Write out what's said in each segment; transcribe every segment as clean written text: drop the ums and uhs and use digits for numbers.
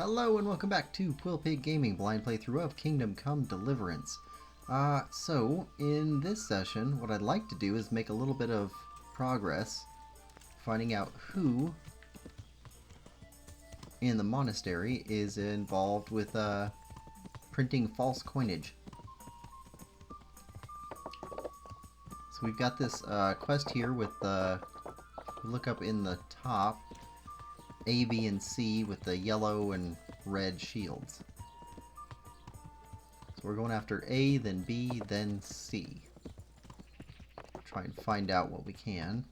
Hello and welcome back to Quillpig Gaming, blind playthrough of Kingdom Come Deliverance. So, in this session, what I'd like to do is make a little bit of progress, finding out who in the monastery is involved with printing false coinage. So we've got this quest here with look up in the top, A, B, and C with the yellow and red shields. So we're going after A, then B, then C. Try and find out what we can.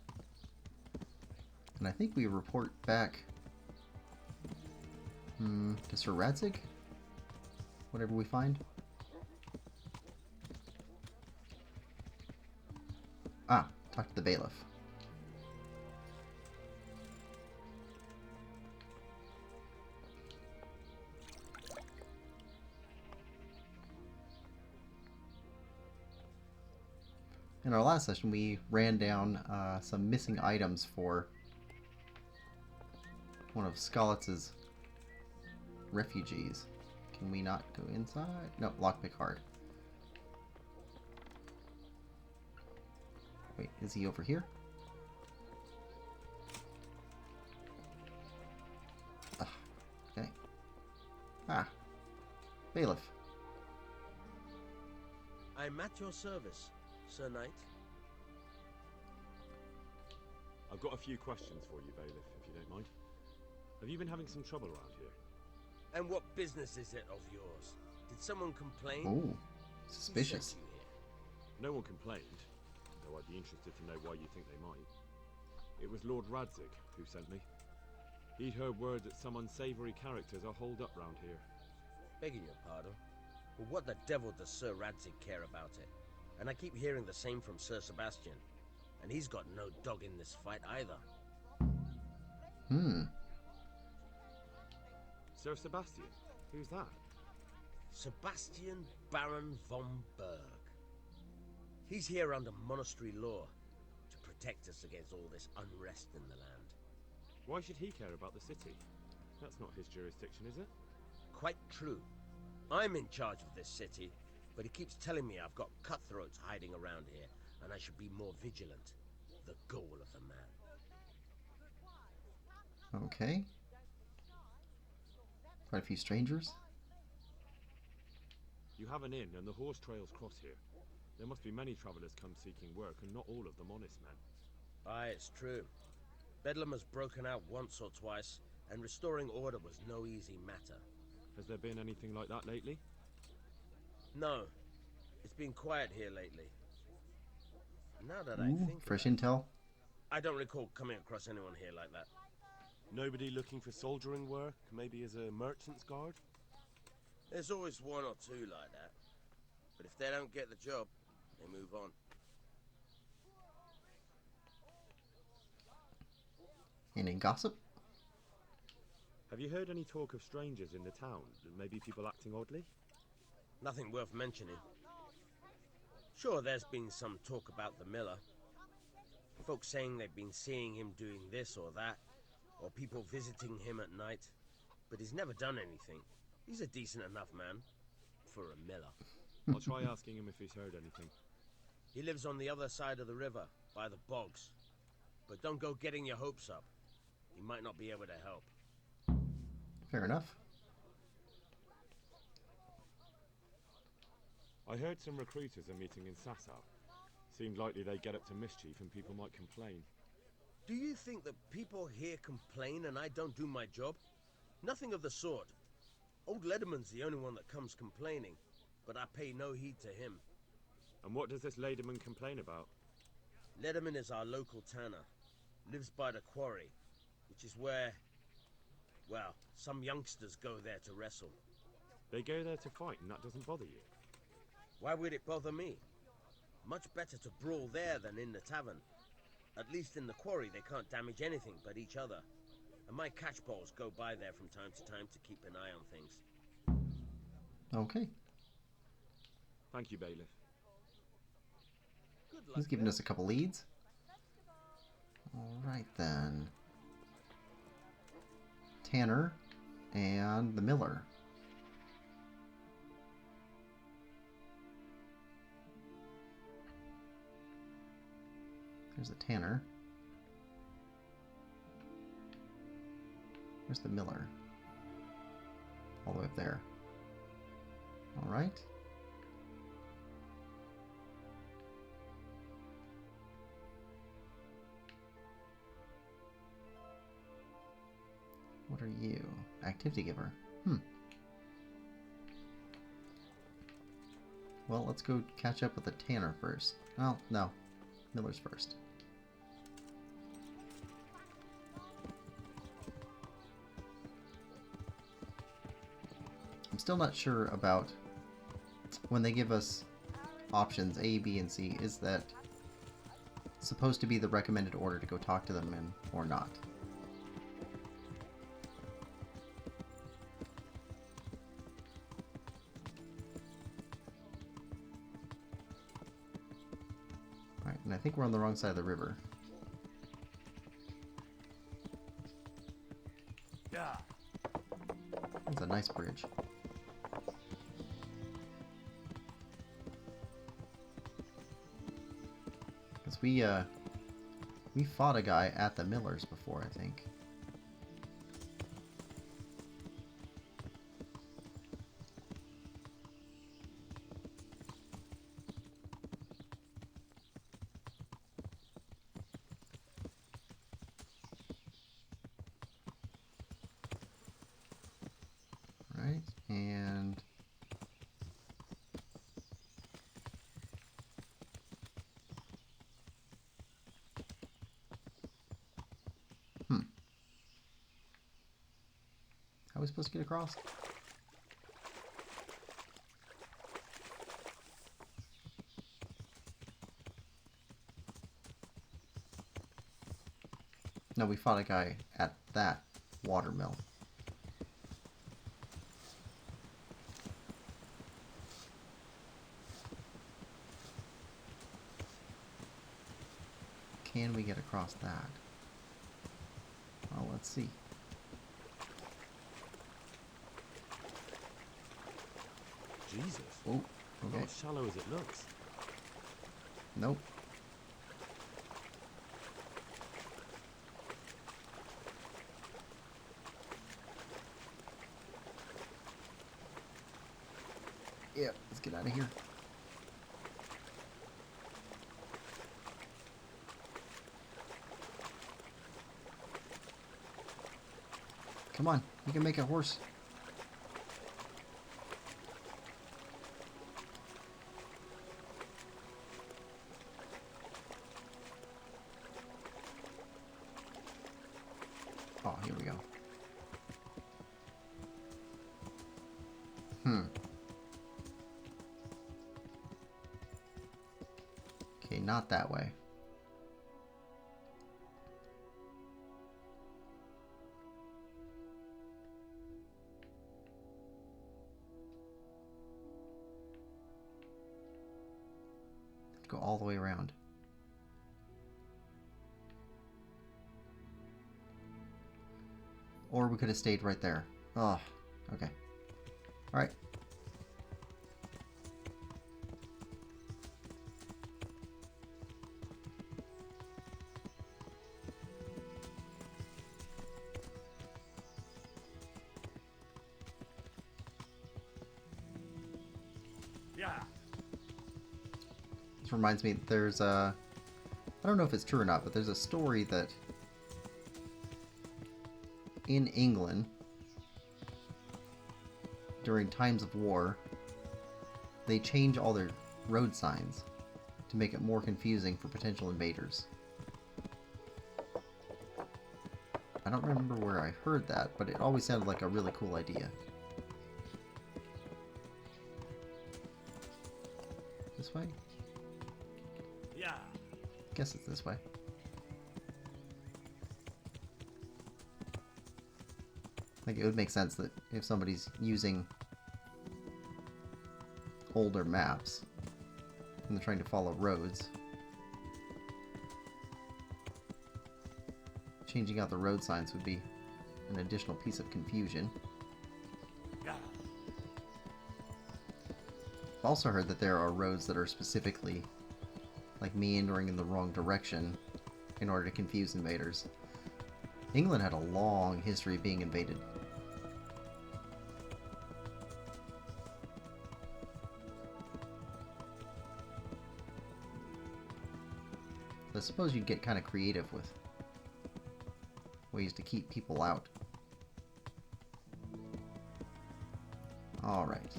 And I think we report back to Sir Radzig? Whatever we find. Talk to the bailiff. In our last session, we ran down some missing items for one of Skalitz's refugees. Can we not go inside? No, lockpick hard. Wait, is he over here? Okay. Bailiff. I'm at your service, Sir Knight. I've got a few questions for you, Bailiff, if you don't mind. Have you been having some trouble around here? And what business is it of yours? Did someone complain? Oh, suspicious. Who sent you here? No one complained, though I'd be interested to know why you think they might. It was Lord Radzig who sent me. He'd heard word that some unsavory characters are holed up round here. Begging your pardon, but what the devil does Sir Radzig care about it? And I keep hearing the same from Sir Sebastian. And he's got no dog in this fight either. Sir Sebastian? Who's that? Sebastian Baron von Berg. He's here under Monastery law to protect us against all this unrest in the land. Why should he care about the city? That's not his jurisdiction, is it? Quite true. I'm in charge of this city, but he keeps telling me I've got cutthroats hiding around here, and I should be more vigilant. The goal of the man. Okay. Quite a few strangers. You have an inn, and the horse trails cross here. There must be many travellers come seeking work, and not all of them honest men. Aye, it's true. Bedlam has broken out once or twice, and restoring order was no easy matter. Has there been anything like that lately? No. It's been quiet here lately. Now that I think fresh about it, intel. I don't recall coming across anyone here like that. Nobody looking for soldiering work, maybe as a merchant's guard? There's always one or two like that. But if they don't get the job, they move on. Any gossip? Have you heard any talk of strangers in the town? Maybe people acting oddly? Nothing worth mentioning. Sure, there's been some talk about the miller. Folks saying they've been seeing him doing this or that, or people visiting him at night. But he's never done anything. He's a decent enough man for a miller. I'll try asking him if he's heard anything. He lives on the other side of the river, by the bogs. But don't go getting your hopes up. He might not be able to help. Fair enough. I heard some recruiters are meeting in Sasau. Seemed likely they get up to mischief and people might complain. Do you think that people here complain and I don't do my job? Nothing of the sort. Old Lederman's the only one that comes complaining, but I pay no heed to him. And what does this Lederman complain about? Lederman is our local tanner. Lives by the quarry, which is where, well, some youngsters go there to wrestle. They go there to fight and that doesn't bother you? Why would it bother me? Much better to brawl there than in the tavern. At least in the quarry they can't damage anything but each other. And my catchballs go by there from time to time to keep an eye on things. Okay. Thank you, Bailiff. Good luck. He's giving us a couple leads. Alright then. Tanner. And the miller. There's the tanner. Where's the miller? All the way up there. Alright. What are you? Activity giver. Well, let's go catch up with the tanner first. Well, no. Miller's first. I'm still not sure about when they give us options A, B, and C. Is that supposed to be the recommended order to go talk to them in, or not? Alright, and I think we're on the wrong side of the river. Yeah. That's a nice bridge. Because we fought a guy at the miller's before, I think. Right, and how are we supposed to get across? No, we fought a guy at that watermill. Can we get across that? Well, let's see. Jesus. Oh, okay. Not as shallow as it looks. Nope. Yeah, let's get out of here. Come on, you can make a horse. Oh, here we go. Okay, not that way. Go all the way around. Or we could have stayed right there. Oh, okay. Alright. Yeah. This reminds me, there's a... I don't know if it's true or not, but there's a story that in England, during times of war, they change all their road signs to make it more confusing for potential invaders. I don't remember where I heard that, but it always sounded like a really cool idea. This way? Yeah. Guess it's this way. Like, it would make sense that if somebody's using older maps and they're trying to follow roads, changing out the road signs would be an additional piece of confusion. I've also heard that there are roads that are specifically like meandering in the wrong direction in order to confuse invaders. England had a long history of being invaded. I suppose you'd get kind of creative with ways to keep people out. Alright.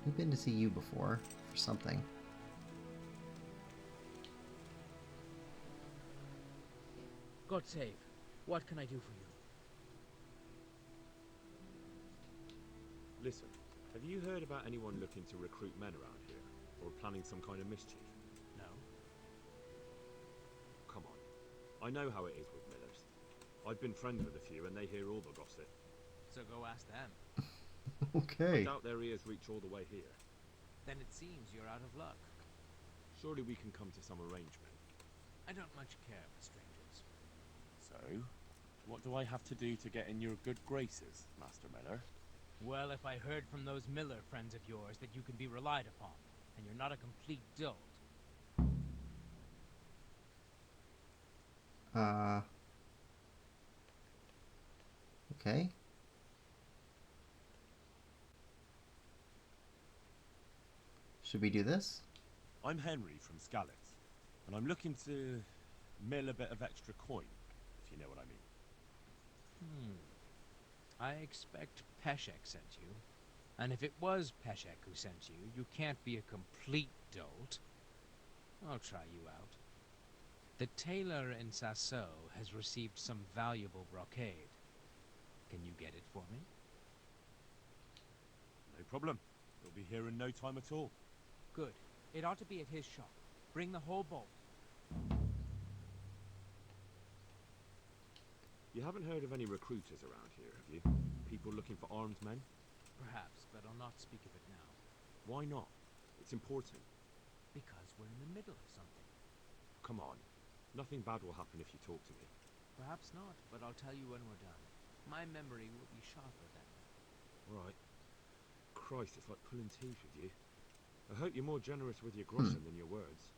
We've been to see you before for something. God save. What can I do for you? Listen, have you heard about anyone looking to recruit men around here? Or planning some kind of mischief? No. Come on. I know how it is with millers. I've been friends with a few and they hear all the gossip. So go ask them. Okay. I doubt their ears reach all the way here. Then it seems you're out of luck. Surely we can come to some arrangement. I don't much care for strangers. So, what do I have to do to get in your good graces, Master Miller? Well, if I heard from those Miller friends of yours that you can be relied upon, and you're not a complete dolt. Okay. Should we do this? I'm Henry from Skalitz, and I'm looking to mill a bit of extra coin, if you know what I mean. I expect Peshek sent you. And if it was Peshek who sent you, you can't be a complete dolt. I'll try you out. The tailor in Sasso has received some valuable brocade. Can you get it for me? No problem. It'll be here in no time at all. Good. It ought to be at his shop. Bring the whole bolt. You haven't heard of any recruiters around here, have you? People looking for armed men? Perhaps, but I'll not speak of it now. Why not? It's important. Because we're in the middle of something. Come on. Nothing bad will happen if you talk to me. Perhaps not, but I'll tell you when we're done. My memory will be sharper then. Right. Christ, it's like pulling teeth with you. I hope you're more generous with your groschen than your words.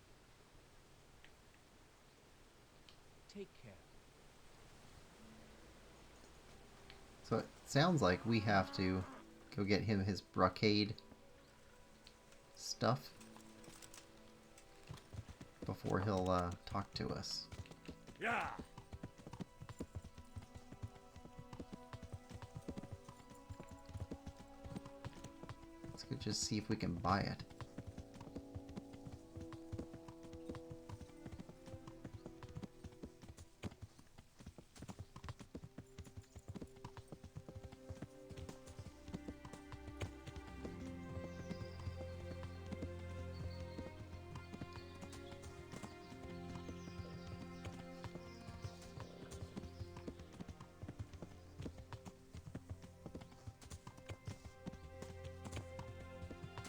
Take care. So it sounds like we have to go get him his brocade stuff before he'll talk to us. Yeah! Let's go just see if we can buy it.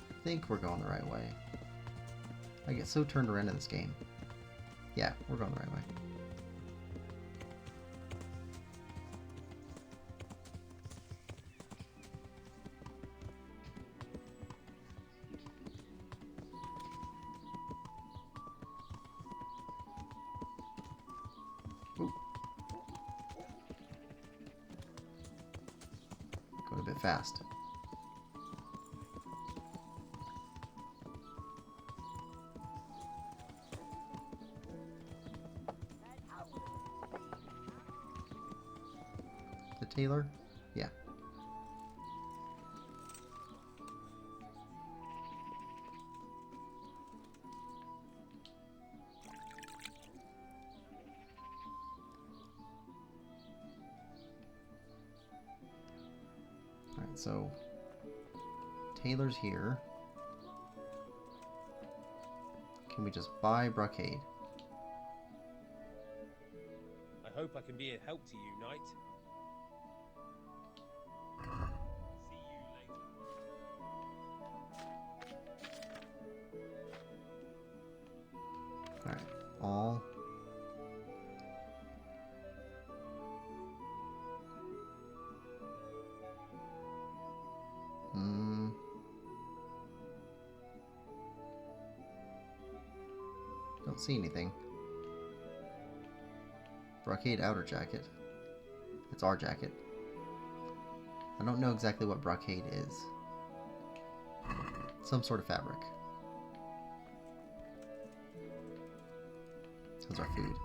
I think we're going the right way. I get so turned around in this game. Yeah, we're going the right way. Ooh. Going a bit fast. The tailor? Yeah. Alright, so tailor's here. Can we just buy brocade? I hope I can be a help to you, knight. See you later. Alright, all. see anything. Brocade outer jacket. It's our jacket. I don't know exactly what brocade is. Some sort of fabric. How's our food?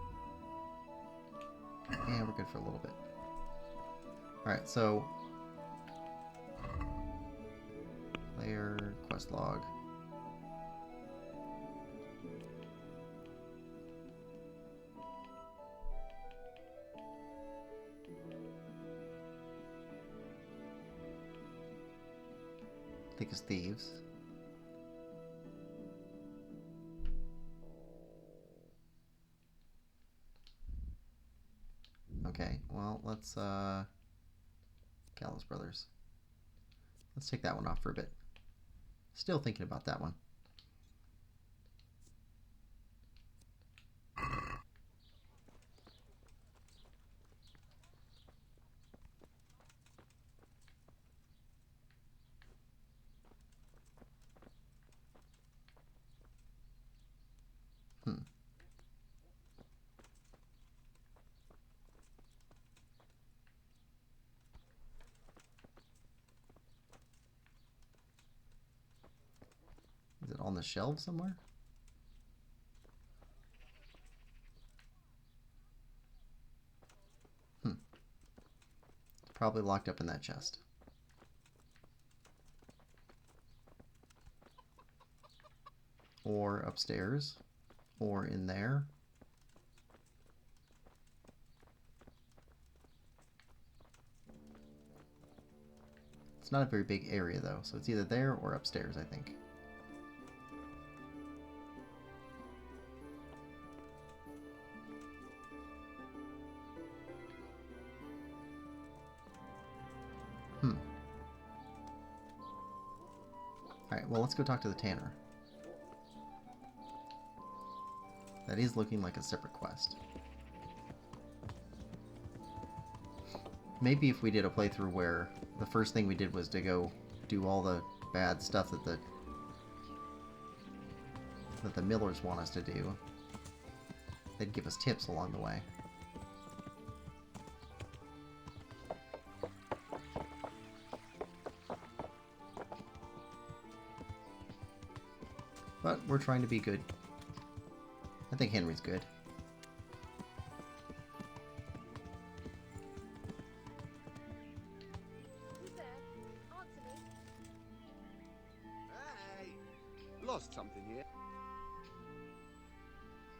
Yeah, we're good for a little bit. Alright, so... Player, quest log. Thick as thieves. Okay, well, let's, Gallows Brothers. Let's take that one off for a bit. Still thinking about that one. Is it on the shelf somewhere? It's probably locked up in that chest. Or upstairs. Or in there. It's not a very big area though, so it's either there or upstairs, I think. Alright, well, let's go talk to the tanner. That is looking like a separate quest. Maybe if we did a playthrough where the first thing we did was to go do all the bad stuff that the millers want us to do, they'd give us tips along the way. But we're trying to be good. I think Henry's good. Who's there? Answer me. Hey! Lost something here.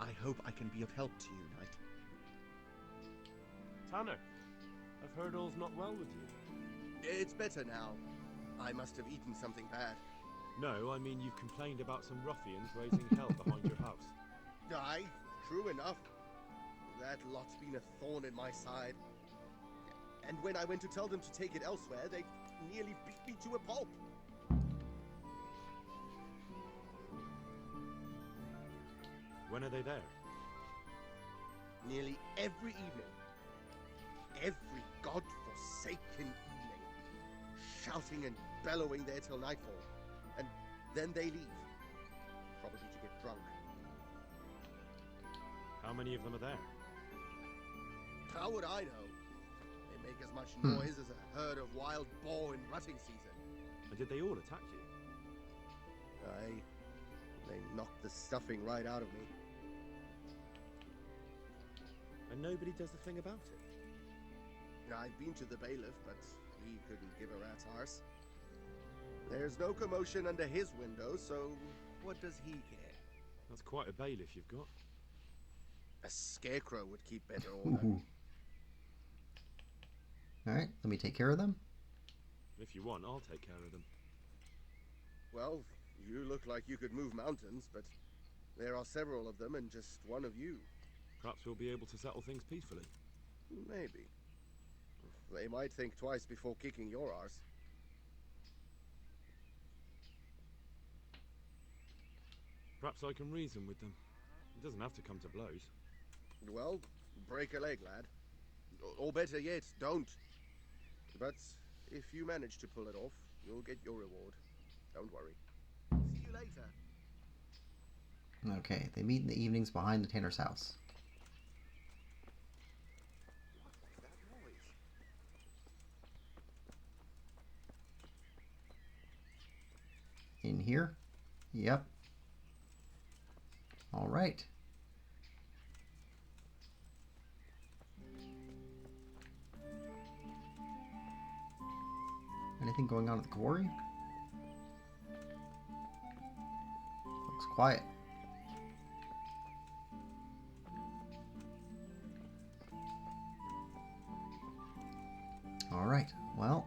I hope I can be of help to you, Knight. Tanner, I've heard all's not well with you. It's better now. I must have eaten something bad. No, I mean you've complained about some ruffians raising hell behind your house. Aye, true enough. That lot's been a thorn in my side. And when I went to tell them to take it elsewhere, they nearly beat me to a pulp. When are they there? Nearly every evening. Every godforsaken evening. Shouting and bellowing there till nightfall. And then they leave. Probably to get drunk. How many of them are there? How would I know? They make as much noise as a herd of wild boar in rutting season. And did they all attack you? Aye. They knocked the stuffing right out of me. And nobody does a thing about it? I've been to the bailiff, but he couldn't give a rat's arse. There's no commotion under his window, so what does he care? That's quite a bailiff you've got. A scarecrow would keep better order. Alright, let me take care of them. If you want, I'll take care of them. Well, you look like you could move mountains, but there are several of them and just one of you. Perhaps we'll be able to settle things peacefully. Maybe. They might think twice before kicking your arse. Perhaps I can reason with them. It doesn't have to come to blows. Well, break a leg, lad. Or better yet, don't. But if you manage to pull it off, you'll get your reward. Don't worry. See you later. Okay, they meet in the evenings behind the tanner's house. That noise. In here? Yep. All right. Anything going on at the quarry? Looks quiet. All right. Well,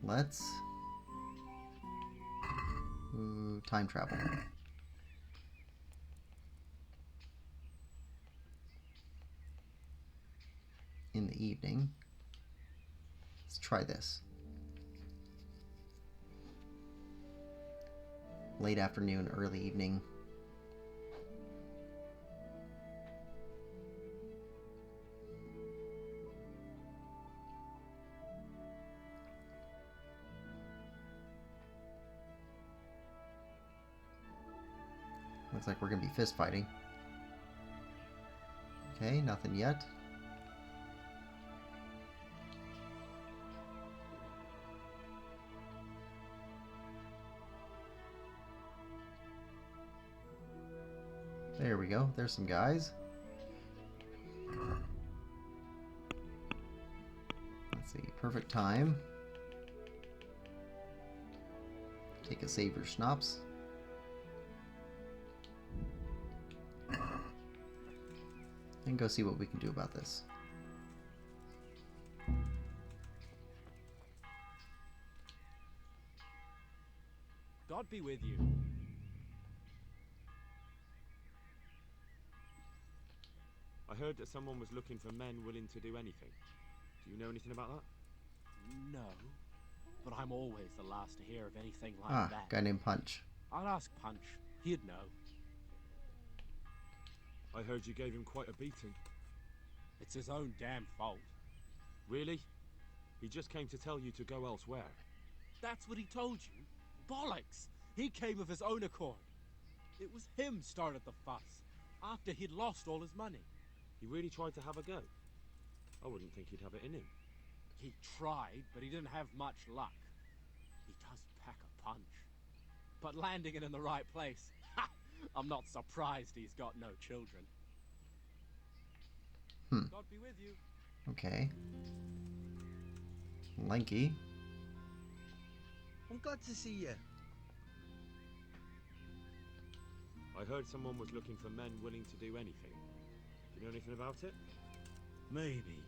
let's time travel. In the evening. Let's try this. Late afternoon, early evening. Looks like we're gonna be fist fighting. Okay, nothing yet. There we go. There's some guys. Let's see. Perfect time. Take a savior schnapps. And go see what we can do about this. God be with you. I heard that someone was looking for men willing to do anything. Do you know anything about that? No, but I'm always the last to hear of anything like that. Guy named Punch. I'd ask Punch. He'd know. I heard you gave him quite a beating. It's his own damn fault. Really? He just came to tell you to go elsewhere. That's what he told you? Bollocks! He came of his own accord. It was him started the fuss, after he'd lost all his money. He really tried to have a go. I wouldn't think he'd have it in him. He tried, but he didn't have much luck. He does pack a punch. But landing it in the right place, ha! I'm not surprised he's got no children. God be with you. Okay. Lanky. I'm glad to see you. I heard someone was looking for men willing to do anything. Do you know anything about it? Maybe.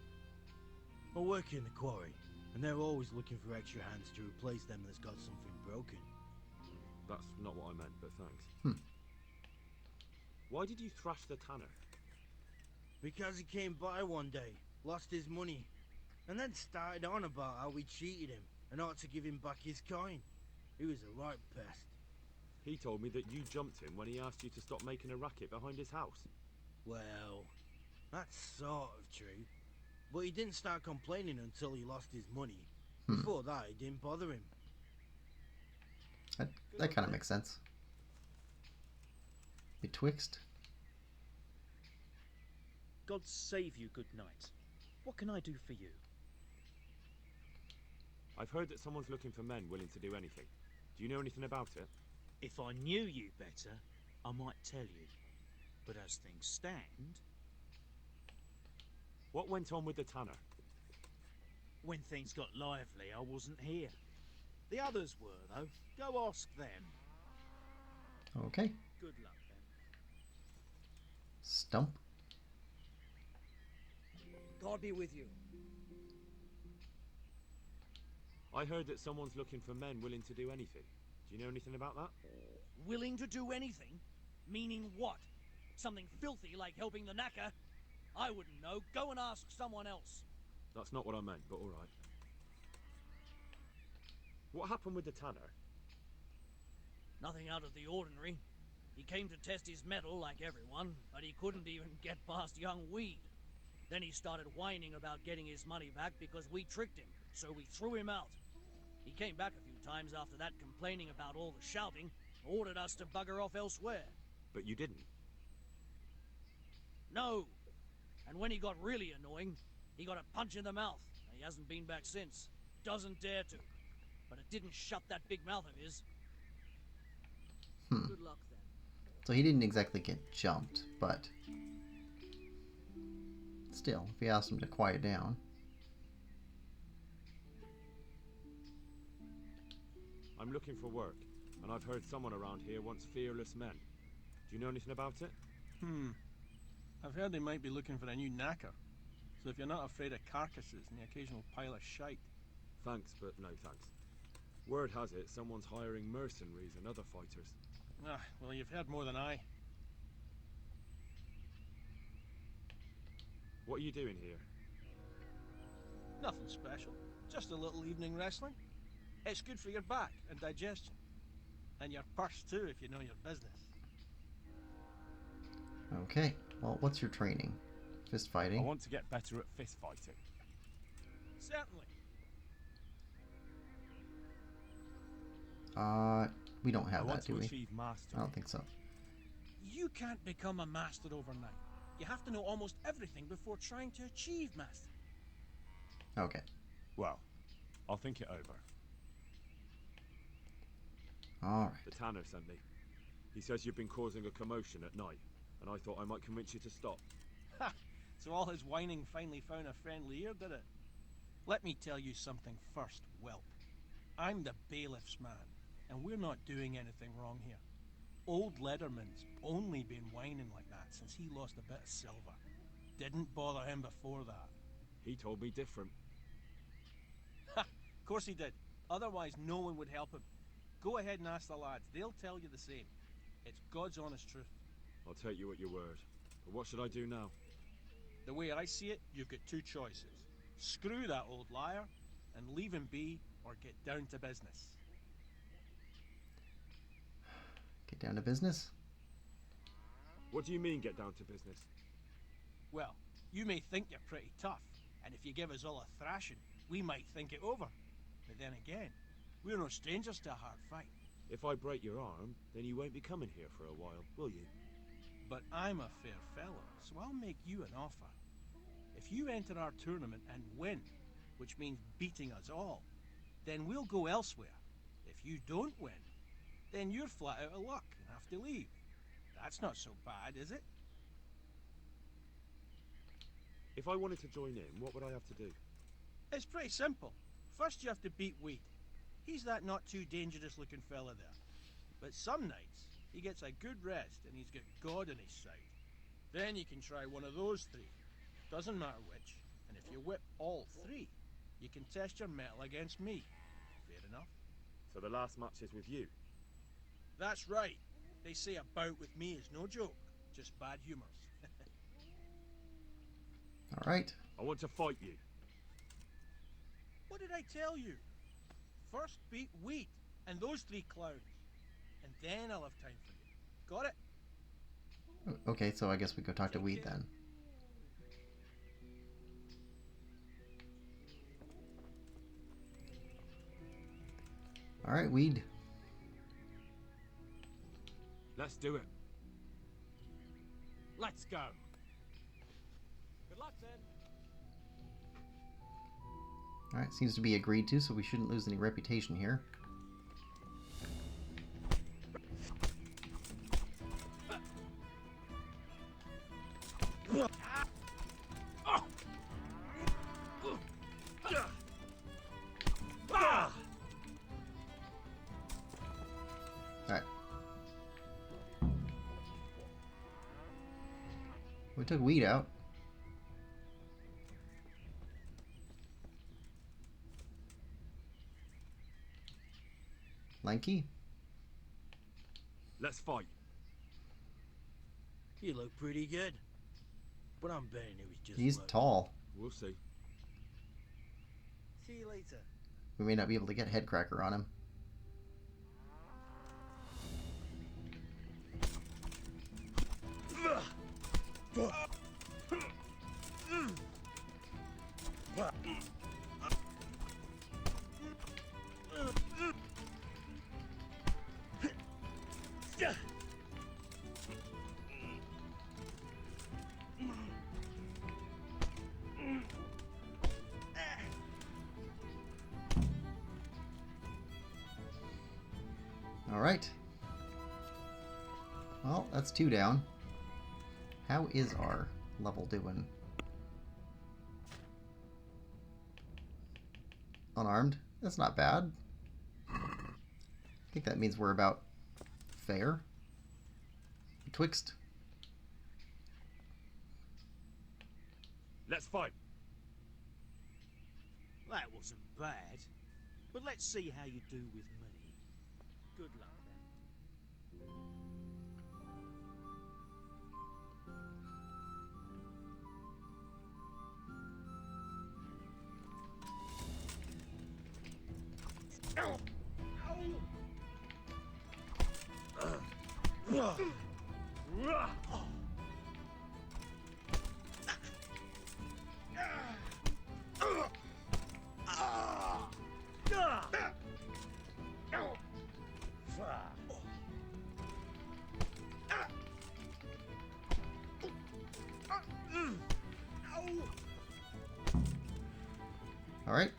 I work in the quarry, and they're always looking for extra hands to replace them that's got something broken. That's not what I meant, but thanks. Why did you thrash the tanner? Because he came by one day, lost his money, and then started on about how we cheated him and ought to give him back his coin. He was a right pest. He told me that you jumped him when he asked you to stop making a racket behind his house. Well, that's sort of true. But he didn't start complaining until he lost his money. Before that, it didn't bother him. That kind of makes sense. Betwixt. God save you, good knight. What can I do for you? I've heard that someone's looking for men willing to do anything. Do you know anything about it? If I knew you better, I might tell you. But as things stand... What went on with the tanner? When things got lively, I wasn't here. The others were, though. Go ask them. Okay. Good luck, then. Stump. God be with you. I heard that someone's looking for men willing to do anything. Do you know anything about that? Willing to do anything? Meaning what? Something filthy like helping the knacker? I wouldn't know. Go and ask someone else. That's not what I meant, but alright. What happened with the tanner? Nothing out of the ordinary. He came to test his mettle like everyone, but he couldn't even get past young Weed. Then he started whining about getting his money back because we tricked him, so we threw him out. He came back a few times after that complaining about all the shouting, ordered us to bugger off elsewhere. But you didn't. No. And when he got really annoying, he got a punch in the mouth. And he hasn't been back since. Doesn't dare to. But it didn't shut that big mouth of his. Good luck then. So he didn't exactly get jumped, but still, if you asked him to quiet down. I'm looking for work, and I've heard someone around here wants fearless men. Do you know anything about it? I've heard they might be looking for a new knacker. So if you're not afraid of carcasses and the occasional pile of shite. Thanks, but no thanks. Word has it someone's hiring mercenaries and other fighters. Ah, well, you've heard more than I. What are you doing here? Nothing special. Just a little evening wrestling. It's good for your back and digestion. And your purse too, if you know your business. Okay, well, what's your training? Fist fighting? I want to get better at fist fighting. Certainly. We don't have I want that, do to we? achieve mastery. I don't think so. You can't become a master overnight. You have to know almost everything before trying to achieve mastery. Okay. Well, I'll think it over. Alright. The tanner sent me. He says you've been causing a commotion at night, and I thought I might convince you to stop. Ha! So all his whining finally found a friendly ear, did it? Let me tell you something first, whelp. I'm the bailiff's man, and we're not doing anything wrong here. Old Lederman's only been whining like that since he lost a bit of silver. Didn't bother him before that. He told me different. Ha! Of course he did. Otherwise no one would help him. Go ahead and ask the lads. They'll tell you the same. It's God's honest truth. I'll take you at your word. But what should I do now? The way I see it, you've got two choices. Screw that old liar and leave him be, or get down to business. Get down to business? What do you mean, get down to business? Well, you may think you're pretty tough, and if you give us all a thrashing, we might think it over. But then again, we're no strangers to a hard fight. If I break your arm, then you won't be coming here for a while, will you? But I'm a fair fellow, so I'll make you an offer. If you enter our tournament and win, which means beating us all, then we'll go elsewhere. If you don't win, then you're flat out of luck and have to leave. That's not so bad, is it? If I wanted to join in, what would I have to do? It's pretty simple. First you have to beat Weed. He's that not too dangerous looking fella there. But some nights, he gets a good rest and he's got God on his side. Then you can try one of those three. Doesn't matter which. And if you whip all three, you can test your mettle against me. Fair enough? So the last match is with you? That's right. They say a bout with me is no joke. Just bad humors. Alright. I want to fight you. What did I tell you? First beat Wheat and those three clowns. And then I'll have time for you. Got it? Okay, so I guess we go talk to Weed then. Alright, Weed. Let's do it. Let's go. Good luck then. Alright, seems to be agreed to, so we shouldn't lose any reputation here. Alright. We took Weed out. Lanky? Let's fight. You look pretty good. But I'm betting it was just He's luck. tall. We'll see. See you later. We may not be able to get Headcracker on him. Alright. Well, that's 2 down. How is our level doing? Unarmed? That's not bad. I think that means we're about fair. Betwixt. Let's fight. That wasn't bad. But let's see how you do with me. Good luck then. Alright.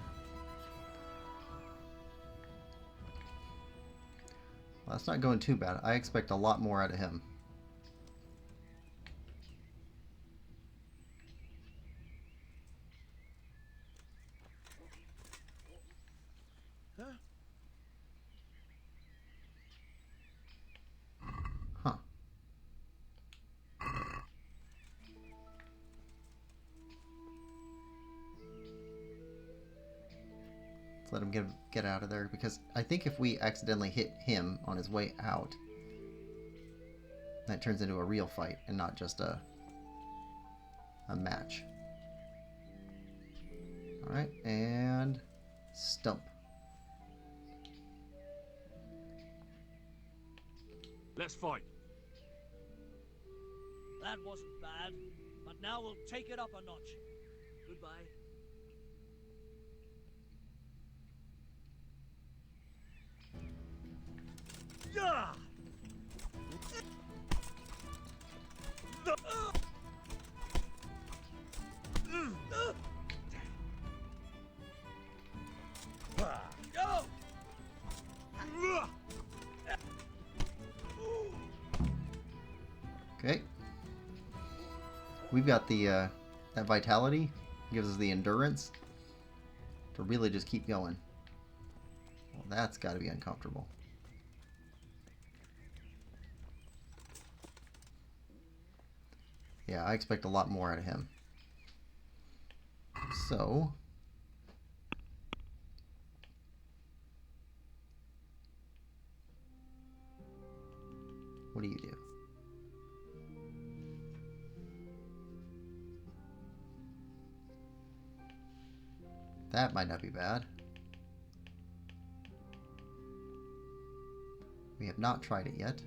Well, that's not going too bad. I expect a lot more out of him. Huh. Let's let him get out of there, because I think if we accidentally hit him on his way out, that turns into a real fight and not just a match. Alright, and stump. Let's fight. That wasn't bad, but now we'll take it up a notch. Goodbye. Okay. We've got the that vitality, gives us the endurance to really just keep going. Well, that's got to be uncomfortable. Yeah, I expect a lot more out of him. So, what do you do? That might not be bad. We have not tried it yet.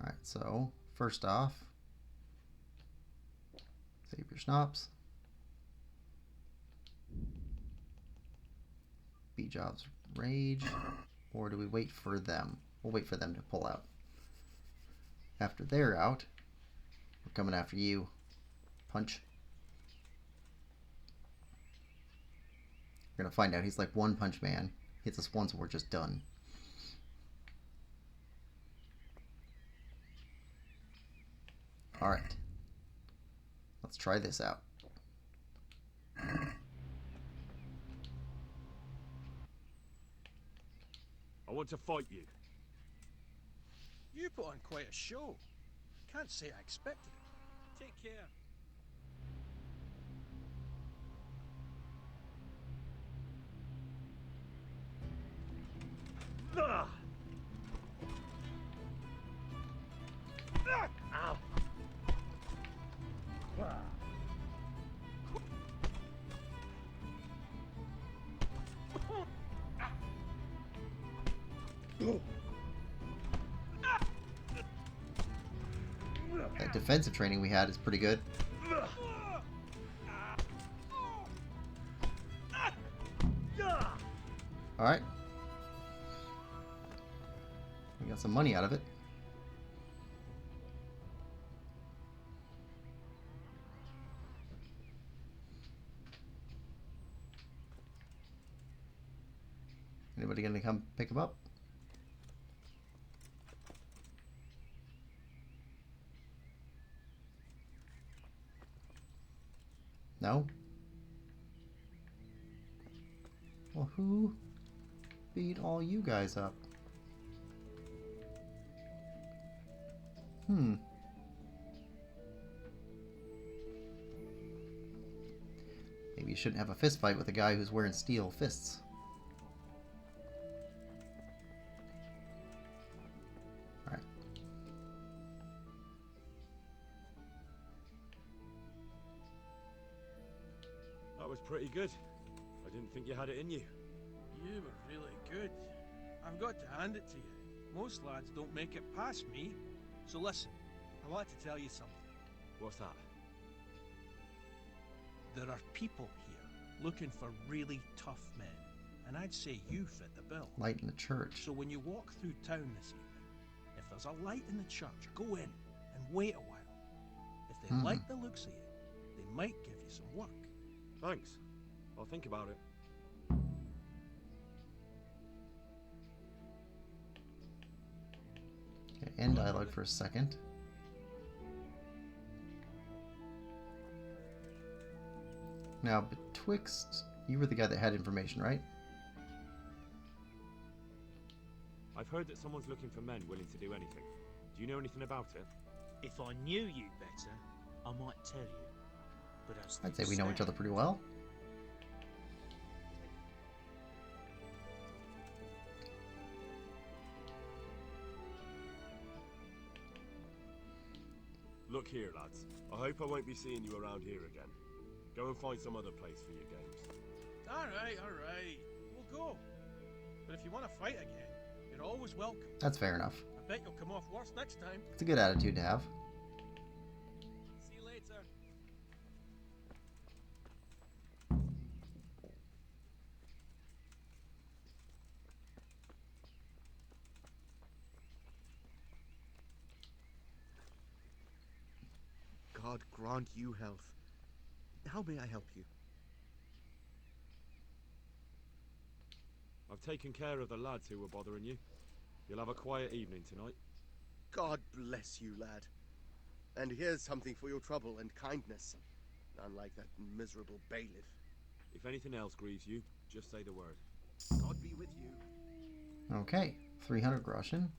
Alright, so first off, save your schnapps. B-Job's rage. Or do we wait for them? We'll wait for them to pull out. After they're out, we're coming after you. Punch. We're gonna find out he's like One Punch Man. Hits us once and we're just done. Alright. Let's try this out. I want to fight you. You put on quite a show. Can't say I expected it. Take care. Ow. That defensive training we had is pretty good. Alright. We got some money out of it. Anybody gonna come pick him up? No? Well, who beat all you guys up? Maybe you shouldn't have a fist fight with a guy who's wearing steel fists. Alright. That was pretty good. I didn't think you had it in you. You were really good. I've got to hand it to you. Most lads don't make it past me. So listen, I want to tell you something. What's that? There are people here looking for really tough men, and I'd say you fit the bill. Light in the church. So when you walk through town this evening, if there's a light in the church, go in and wait a while. If they like the looks of you, they might give you some work. Thanks. I'll think about it. Okay, end dialogue for a second. Now, betwixt... You were the guy that had information, right? I've heard that someone's looking for men willing to do anything. Do you know anything about it? If I knew you better, I might tell you. But as I'd say we know each other pretty well. Look here, lads. I hope I won't be seeing you around here again. Go and find some other place for your games. Alright. We'll go. But if you want to fight again, you're always welcome. That's fair enough. I bet you'll come off worse next time. It's a good attitude to have. See you later. God grant you health. How may I help you? I've taken care of the lads who were bothering you. You'll have a quiet evening tonight. God bless you, lad. And here's something for your trouble and kindness. Unlike that miserable bailiff. If anything else grieves you, just say the word. God be with you. Okay, 300 groschen.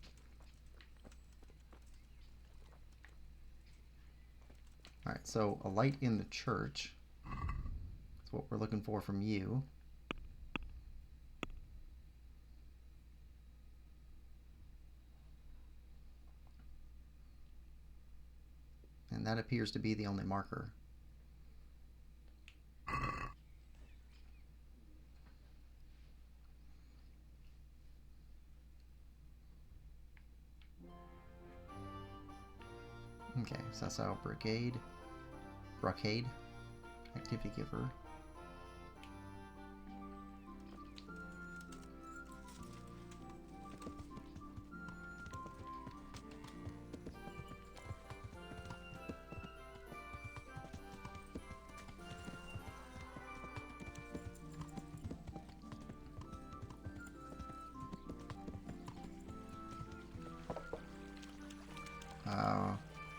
Alright, so a light in the church. That's what we're looking for from you. And that appears to be the only marker. Okay, so that's our brocade. Activity giver.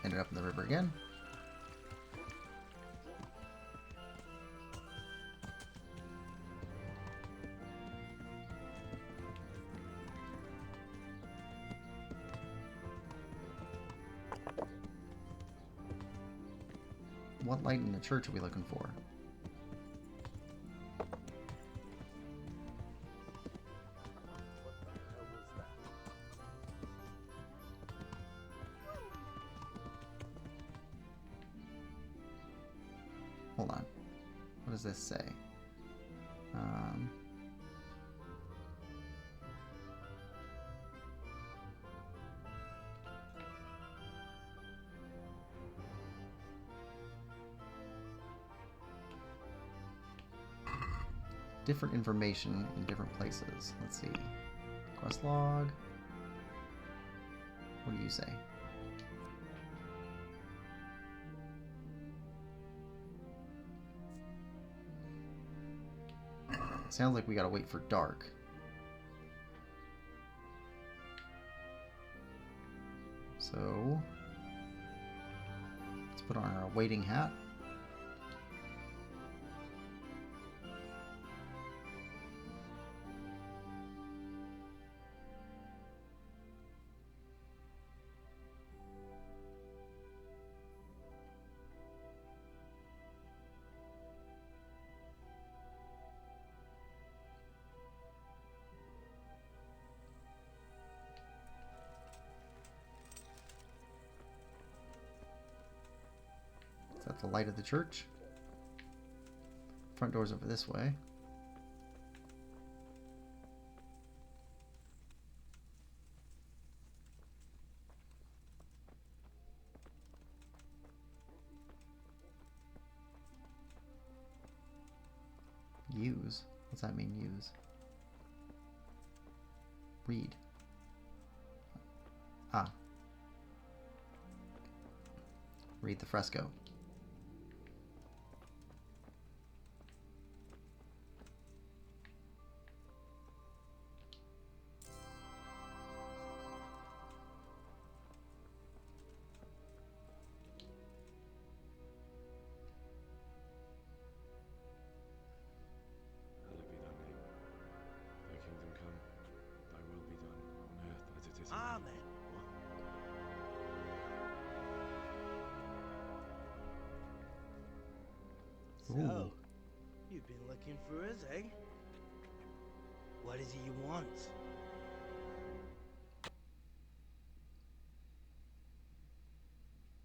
Ended up in the river again. What light in the church are we looking for? Hold on. What does this say? Different information in different places. Let's see. Quest log. What do you say? Sounds like we gotta wait for dark. So let's put on our waiting hat. Is that the light of the church? Front door's over this way. Use? What's that mean, use? Read. Ah. Read the fresco. Hallowed be thy name. Thy kingdom come. Thy will be done on earth as it is in heaven. Amen. So, Ooh. you've been looking for us, eh? What is it you want?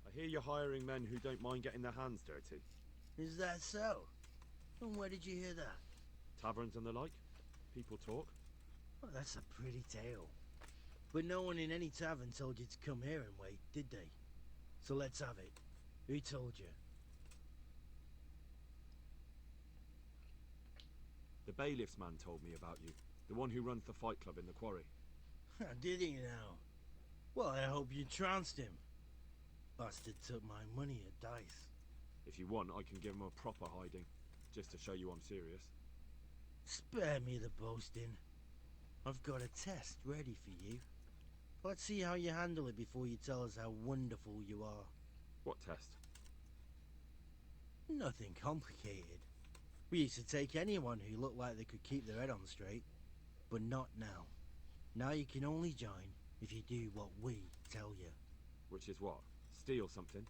I hear you're hiring men who don't mind getting their hands dirty. Is that so? And where did you hear that? Taverns and the like. People talk. Well, that's a pretty tale. But no one in any tavern told you to come here and wait, did they? So let's have it. Who told you? The bailiff's man told me about you. The one who runs the fight club in the quarry. Did he now? Well, I hope you trounced him. Bastard took my money at dice. If you want, I can give him a proper hiding. Just to show you I'm serious. Spare me the boasting. I've got a test ready for you. Let's see how you handle it before you tell us how wonderful you are. What test? Nothing complicated. We used to take anyone who looked like they could keep their head on straight. But not now. Now you can only join if you do what we tell you. Which is what? Steal something?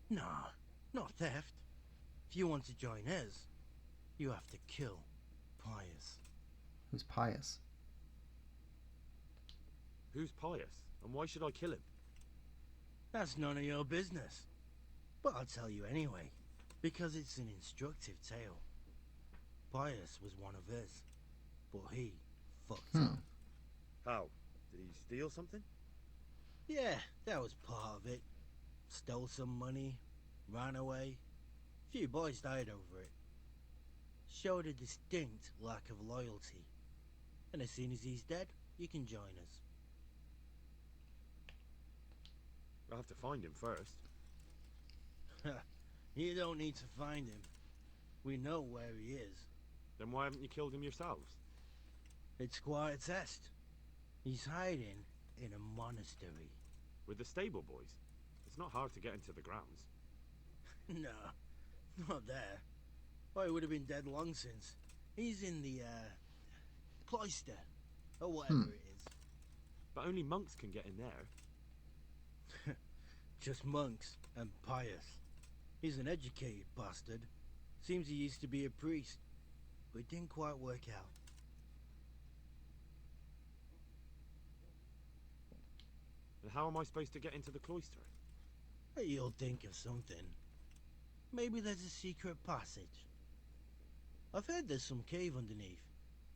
Nah, not theft. If you want to join us, you have to kill Pious. Who's Pious? Who's Pious? And why should I kill him? That's none of your business. But I'll tell you anyway, because it's an instructive tale. Pious was one of us, but he fucked up. How? Did he steal something? Yeah, that was part of it. Stole some money, ran away. Few boys died over it. Showed a distinct lack of loyalty. And as soon as he's dead, you can join us. I'll have to find him first. You don't need to find him. We know where he is. Then why haven't you killed him yourselves? It's quite a test. He's hiding in a monastery. With the stable boys? It's not hard to get into the grounds. No, not there. Oh, he would have been dead long since. He's in the, cloister. Or whatever it is. But only monks can get in there. Just monks and Pious. He's an educated bastard. Seems he used to be a priest. But it didn't quite work out. And how am I supposed to get into the cloister? You'll think of something. Maybe there's a secret passage. I've heard there's some cave underneath.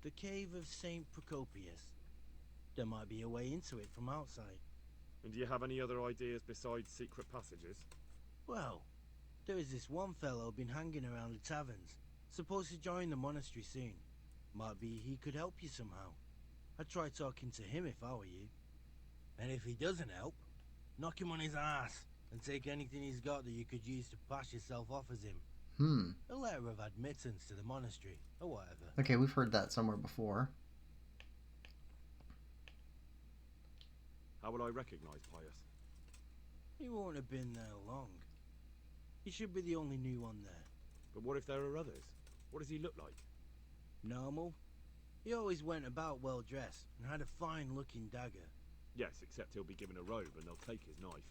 The cave of St. Procopius. There might be a way into it from outside. And do you have any other ideas besides secret passages? Well, there is this one fellow been hanging around the taverns. Supposed to join the monastery soon. Might be he could help you somehow. I'd try talking to him if I were you. And if he doesn't help, knock him on his ass and take anything he's got that you could use to pass yourself off as him. A letter of admittance to the monastery, or whatever. Okay, we've heard that somewhere before. How will I recognize Pious? He won't have been there long. He should be the only new one there. But what if there are others? What does he look like? Normal. He always went about well dressed and had a fine looking dagger. Yes, except he'll be given a robe and they'll take his knife.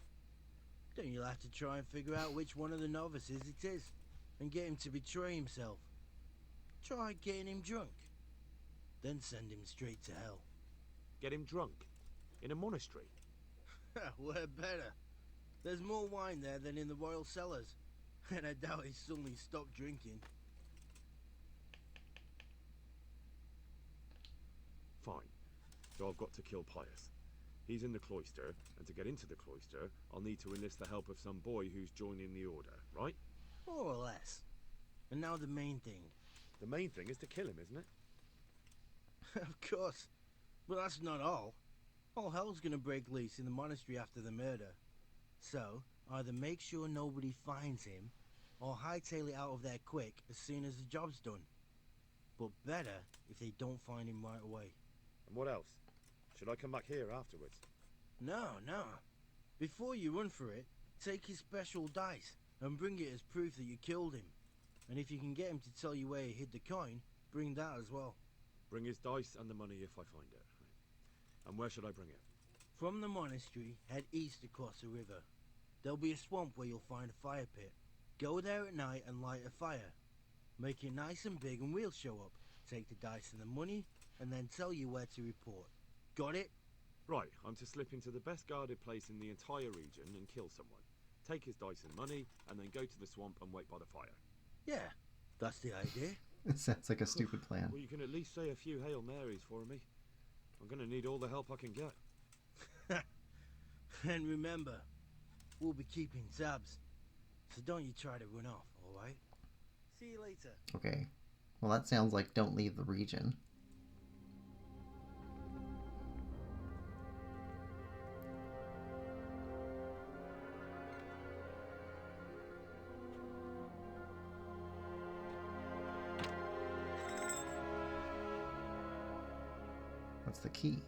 Then you'll have to try and figure out which one of the novices it is, and get him to betray himself. Try getting him drunk, then send him straight to hell. Get him drunk? In a monastery? Where better? There's more wine there than in the royal cellars, and I doubt he's suddenly stopped drinking. Fine. So I've got to kill Pius. He's in the cloister, and to get into the cloister, I'll need to enlist the help of some boy who's joining the order, right? More or less. And now the main thing. The main thing is to kill him, isn't it? Of course. But that's not all. All hell's gonna break loose in the monastery after the murder. So, either make sure nobody finds him, or hightail it out of there quick as soon as the job's done. But better if they don't find him right away. And what else? Should I come back here afterwards? No. Before you run for it, take his special dice and bring it as proof that you killed him. And if you can get him to tell you where he hid the coin, bring that as well. Bring his dice and the money if I find it. And where should I bring it? From the monastery, head east across the river. There'll be a swamp where you'll find a fire pit. Go there at night and light a fire. Make it nice and big and we'll show up. Take the dice and the money, and then tell you where to report. Got it? Right, I'm to slip into the best guarded place in the entire region and kill someone. Take his dice and money, and then go to the swamp and wait by the fire. Yeah, that's the idea. It sounds like a stupid plan. Well, you can at least say a few Hail Marys for me. I'm gonna need all the help I can get. And remember, we'll be keeping tabs. So don't you try to run off, alright? See you later. Okay. Well, that sounds like don't leave the region. What's the key?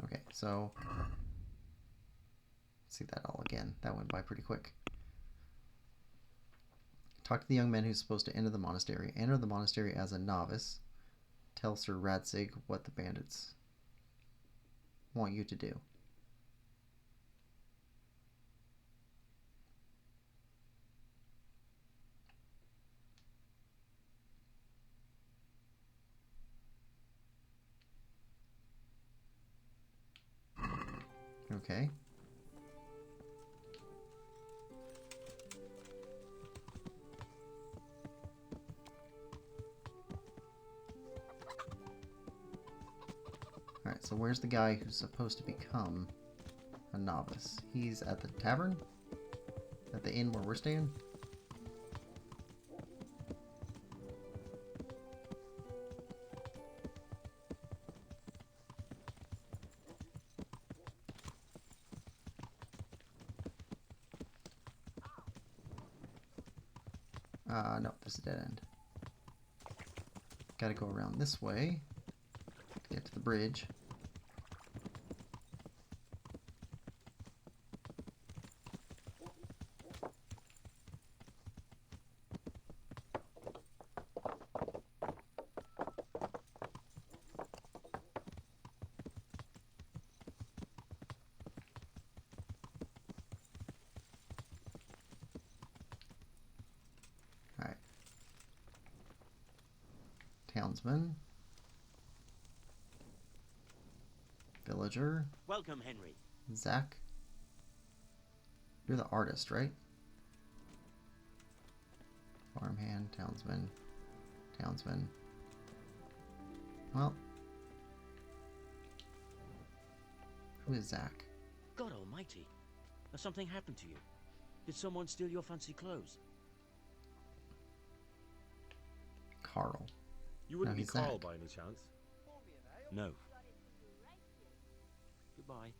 Okay, so let's see that all again. That went by pretty quick. Talk to the young man who's supposed to enter the monastery. Enter the monastery as a novice. Tell Sir Radzig what the bandits want you to do. Okay. Alright, so where's the guy who's supposed to become a novice? He's at the tavern? At the inn where we're staying? No, this is a dead end. Gotta go around this way to get to the bridge. Townsman. Villager. Welcome, Henry. Zach. You're the artist, right? Farmhand, townsman. Townsman. Well. Who is Zach? God almighty. Has something happened to you? Did someone steal your fancy clothes? Carl. You wouldn't No, be he's Carl Zach. by any chance? No. Goodbye.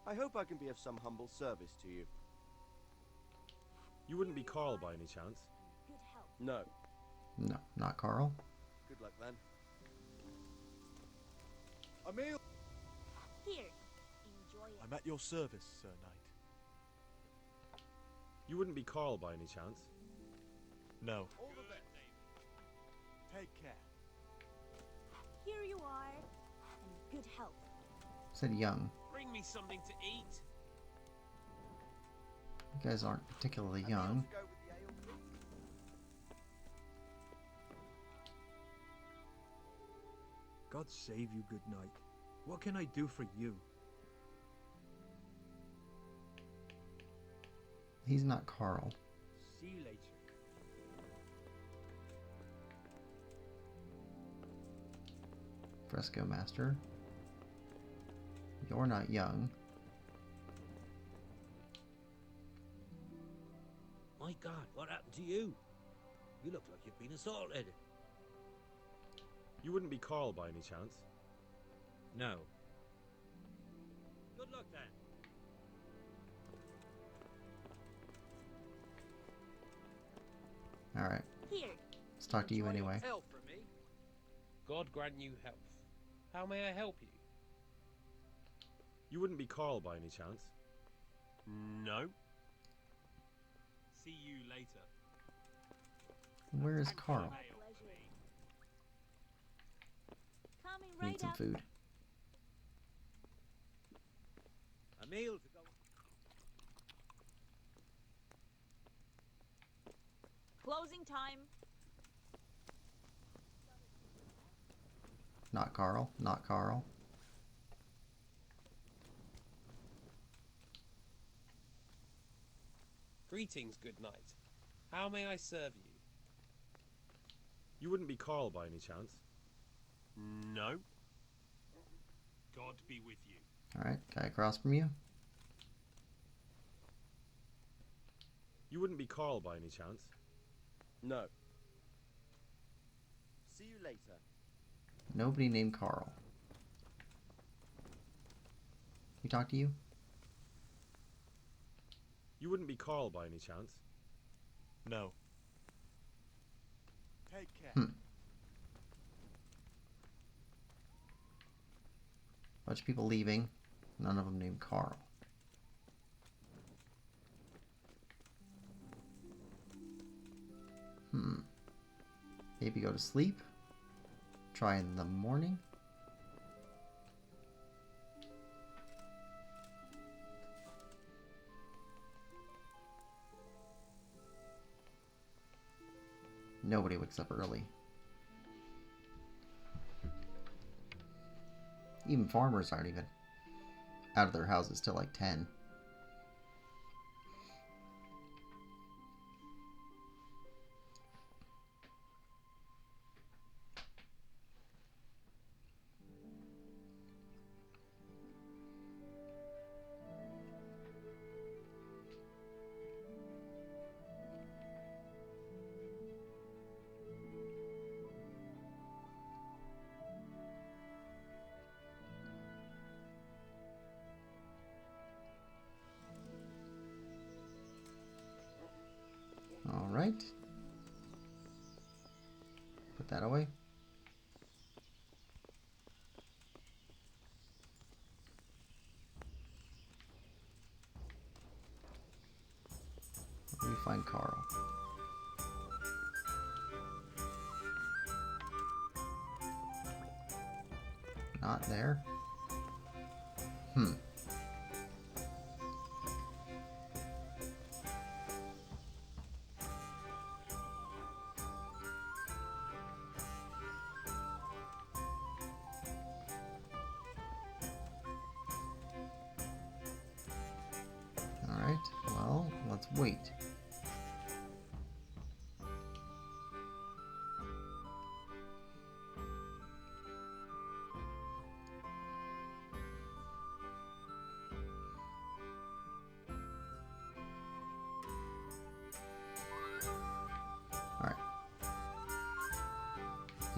I hope I can be of some humble service to you. You wouldn't be Carl by any chance? No. No, not Carl. Good luck then. Emil! Here, enjoy it. I'm at your service, Sir Knight. You wouldn't be Carl by any chance? No. All the best. Take care. Here you are, and good health. Said young. Bring me something to eat. You guys aren't particularly young. God save you, good night. What can I do for you? He's not Carl. See you later. Fresco Master. You're not young. My God, what happened to you? You look like you've been assaulted. You wouldn't be Carl by any chance? No. Good luck then. Alright. Here. Let's talk to you anyway. Help from me. God grant you health. How may I help you? You wouldn't be Carl by any chance? No. See you later. Where is Carl? Coming Need right some up. food. A meal to go. Closing time. Not Carl. Not Carl. Greetings, good knight. How may I serve you? You wouldn't be Carl by any chance? No. God be with you. Alright, guy across from you. You wouldn't be Carl by any chance? No. See you later. Nobody named Carl. We talk to you? You wouldn't be Carl by any chance? No. Take care. Bunch of people leaving. None of them named Carl. Maybe go to sleep. Try in the morning. Nobody wakes up early. Even farmers aren't even out of their houses till like 10. Alright. Put that away. Where do we find Carl? Not there. Alright, well, let's wait.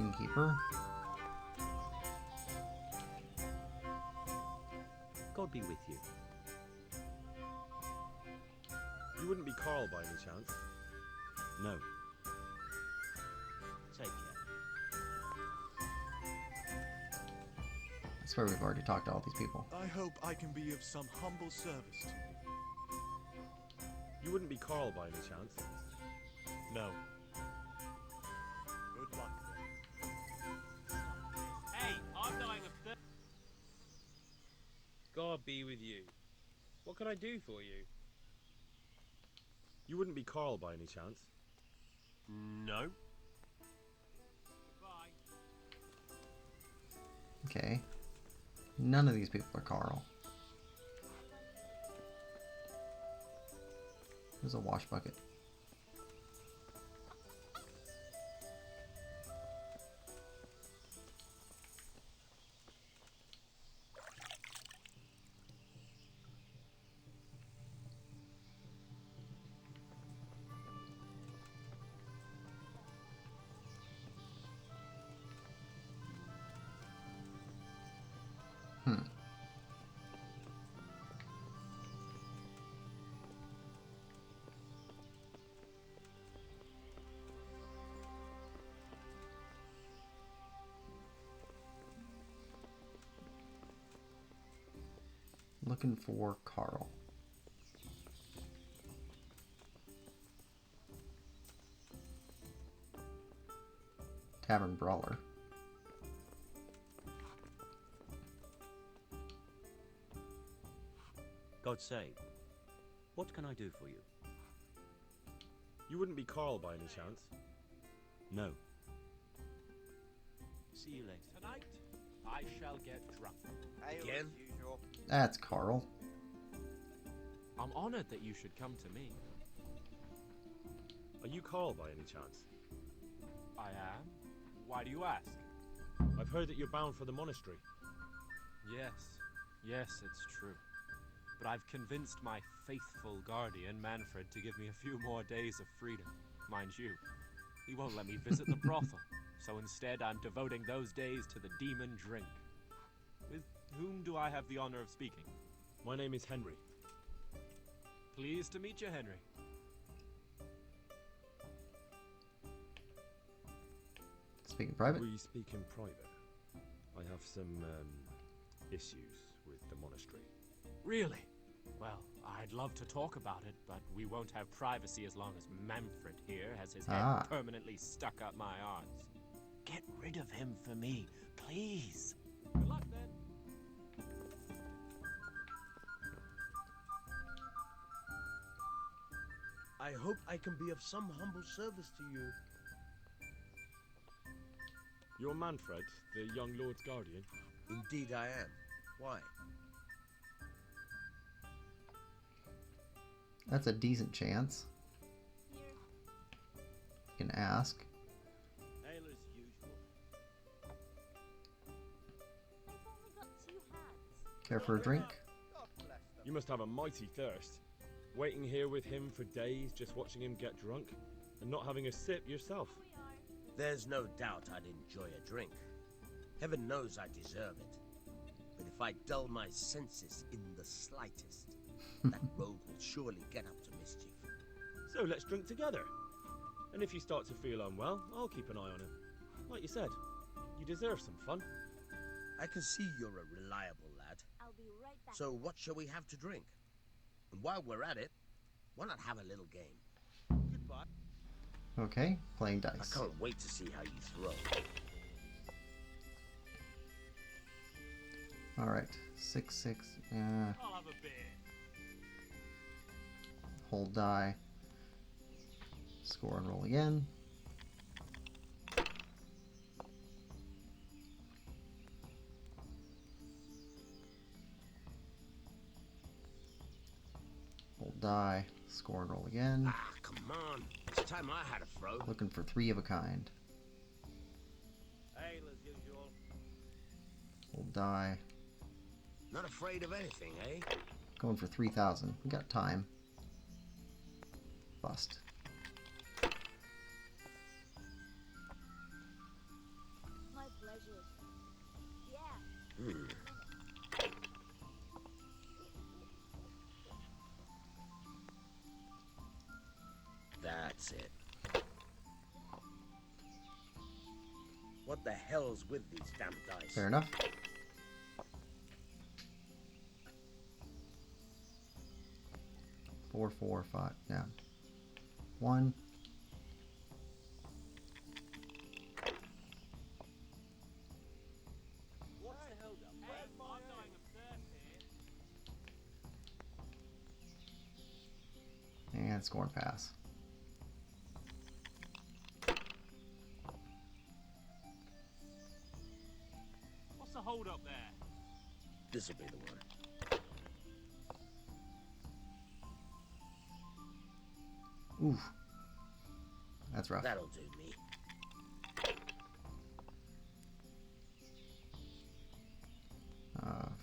Innkeeper. God be with you. You wouldn't be Carl by any chance? No. Take care. I swear we've already talked to all these people. I hope I can be of some humble service to you. You wouldn't be Carl by any chance? No. Good luck then. Hey, I'm dying of thirst. God be with you. What can I do for you? You wouldn't be Carl by any chance? No. Goodbye. Okay. None of these people are Carl. There's a wash bucket. Looking for Carl. Tavern Brawler. God save. What can I do for you? You wouldn't be Carl by any chance? No. See you later. Tonight, I shall get drunk. Again? That's Carl. I'm honored that you should come to me. Are you Carl by any chance? I am. Why do you ask? I've heard that you're bound for the monastery. Yes, it's true. But I've convinced my faithful guardian, Manfred, to give me a few more days of freedom. Mind you, he won't let me visit the brothel, so instead I'm devoting those days to the demon drink. With whom do I have the honor of speaking? My name is Henry. Pleased to meet you, Henry. Speaking private. We speak in private. I have some issues with the monastery. Really? Well, I'd love to talk about it, but we won't have privacy as long as Manfred here has his head permanently stuck up my arse. Get rid of him for me, please. Good luck, then. I hope I can be of some humble service to you. You're Manfred, the young lord's guardian? Indeed I am. Why? That's a decent chance. You can ask. Ale as usual. They've only got 2 hands. Care for a drink? You must have a mighty thirst. Waiting here with him for days, just watching him get drunk, and not having a sip yourself. There's no doubt I'd enjoy a drink. Heaven knows I deserve it. But if I dull my senses in the slightest, that rogue will surely get up to mischief. So let's drink together. And if you start to feel unwell, I'll keep an eye on him. Like you said, you deserve some fun. I can see you're a reliable lad. I'll be right back. So what shall we have to drink? And while we're at it, why not have a little game? Goodbye. Okay, playing dice. I can't wait to see how you throw. Alright, 6, I'll have a beer. hold die. Score and roll again. Hold die. Score and roll again. Ah, come on. It's time I had a throw. Looking for 3 of a kind. Ale as usual. Hold die. Not afraid of anything, eh? Going for 3,000. We got time. Bust. That's it. What the hell's with these damn dice? Fair enough. Four, 4, 5. Yeah. 1. What's the hell up? Hey, I'm dying of thirst here. And score and pass. What's the hold up there? This'll be the one. Oof. That's rough. That'll do me.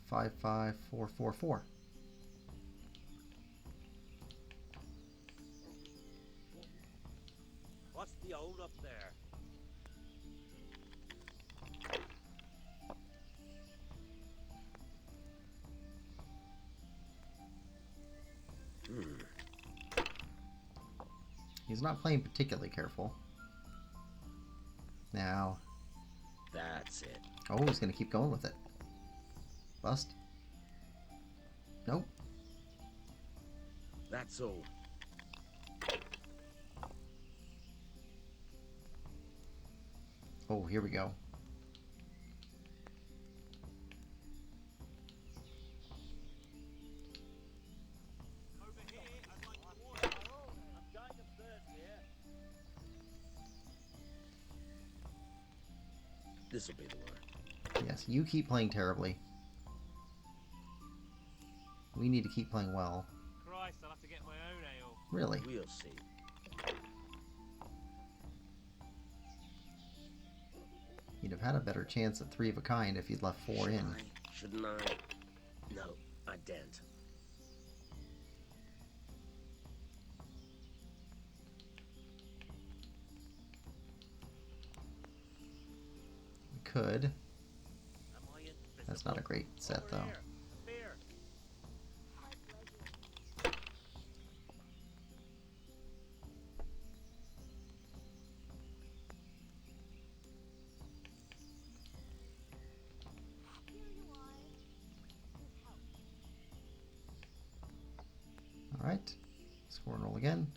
5, 5, 4, 4, 4. What's the hold up there? He's not playing particularly careful. Now. That's it. Oh, he's going to keep going with it. Bust. Nope. That's all. Oh, here we go. This'll be the one. Yes, you keep playing terribly. We need to keep playing well. Christ, I'll have to get my own ale. Really? We'll see. You'd have had a better chance at 3 of a kind if you'd left 4 in. Shouldn't I? No, I daren't. We could. That's not a great set, though. Alright. Score and roll again.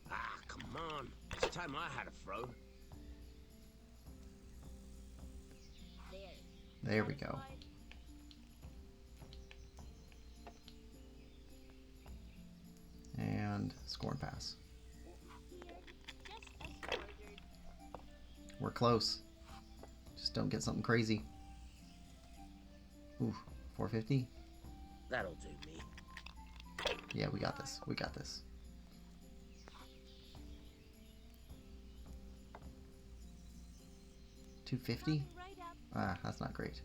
Ah, come on. It's time I had a throw. There we go. And score and pass. We're close. Just don't get something crazy. Ooh, 450. That'll do me. Yeah, we got this. We got this. $250? Ah, that's not great.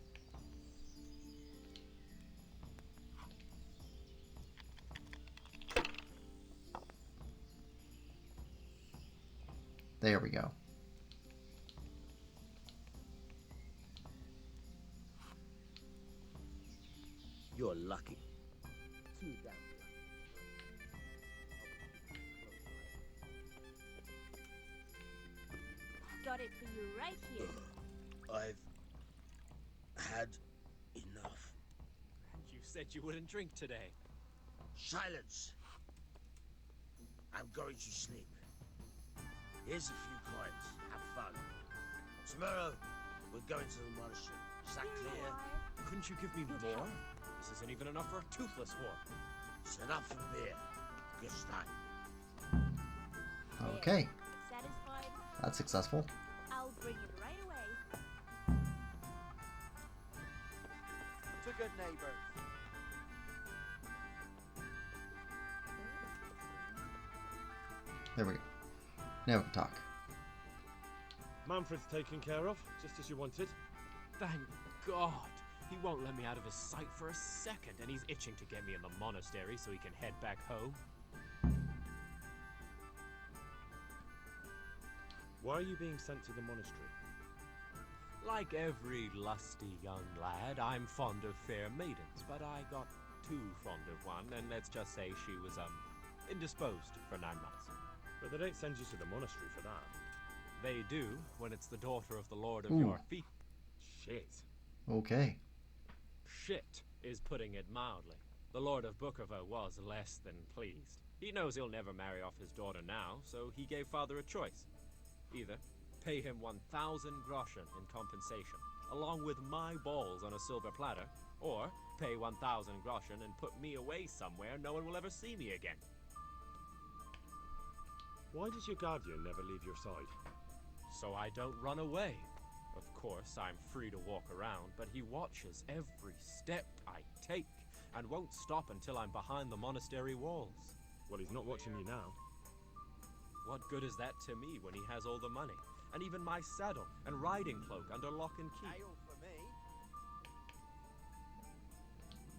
There we go. You're lucky. Too damn Got it for you right here. I've had enough. You said you wouldn't drink today. Silence! I'm going to sleep. Here's a few coins. Have fun. Tomorrow, we're going to the monastery. Is that clear? Couldn't you give me more? This isn't even enough for a toothless one. It's enough for beer. Good start. Okay. Satisfied? That's successful. I'll bring it right away. To good neighbors. There we go. Now we can talk. Manfred's taken care of, just as you wanted. Thank God. He won't let me out of his sight for a second, and he's itching to get me in the monastery so he can head back home. Why are you being sent to the monastery? Like every lusty young lad, I'm fond of fair maidens, but I got too fond of one, and let's just say she was, indisposed for 9 months. But they don't send you to the monastery for that. They do, when it's the daughter of the Lord of Ooh. your feet. Shit. Okay. Shit is putting it mildly. The Lord of Bookerva was less than pleased. He knows he'll never marry off his daughter now, so he gave father a choice. Either pay him 1,000 groschen in compensation, along with my balls on a silver platter, or pay 1,000 groschen and put me away somewhere no one will ever see me again. Why does your guardian never leave your side? So I don't run away. Of course, I'm free to walk around, but he watches every step I take and won't stop until I'm behind the monastery walls. Well, he's not watching you now. What good is that to me when he has all the money, and even my saddle and riding cloak under lock and key? Ale for me.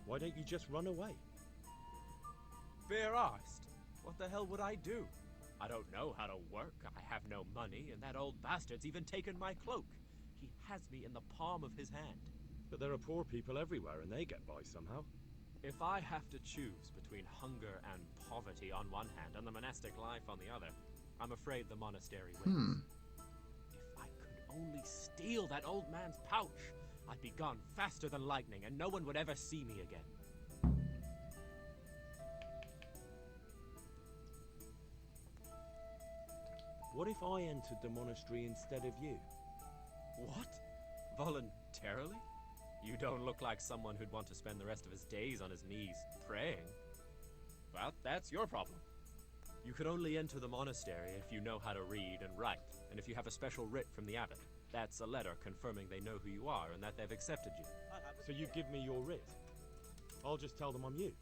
Why don't you just run away? Fair arsed. What the hell would I do? I don't know how to work, I have no money, and that old bastard's even taken my cloak. He has me in the palm of his hand. But there are poor people everywhere and they get by somehow. If I have to choose between hunger and poverty on one hand and the monastic life on the other, I'm afraid the monastery wins. If I could only steal that old man's pouch, I'd be gone faster than lightning and no one would ever see me again. What if I entered the monastery instead of you? What? Voluntarily? You don't look like someone who'd want to spend the rest of his days on his knees praying. Well, that's your problem. You could only enter the monastery if you know how to read and write, and if you have a special writ from the abbot. That's a letter confirming they know who you are and that they've accepted you. So you give me your writ? I'll just tell them I'm you.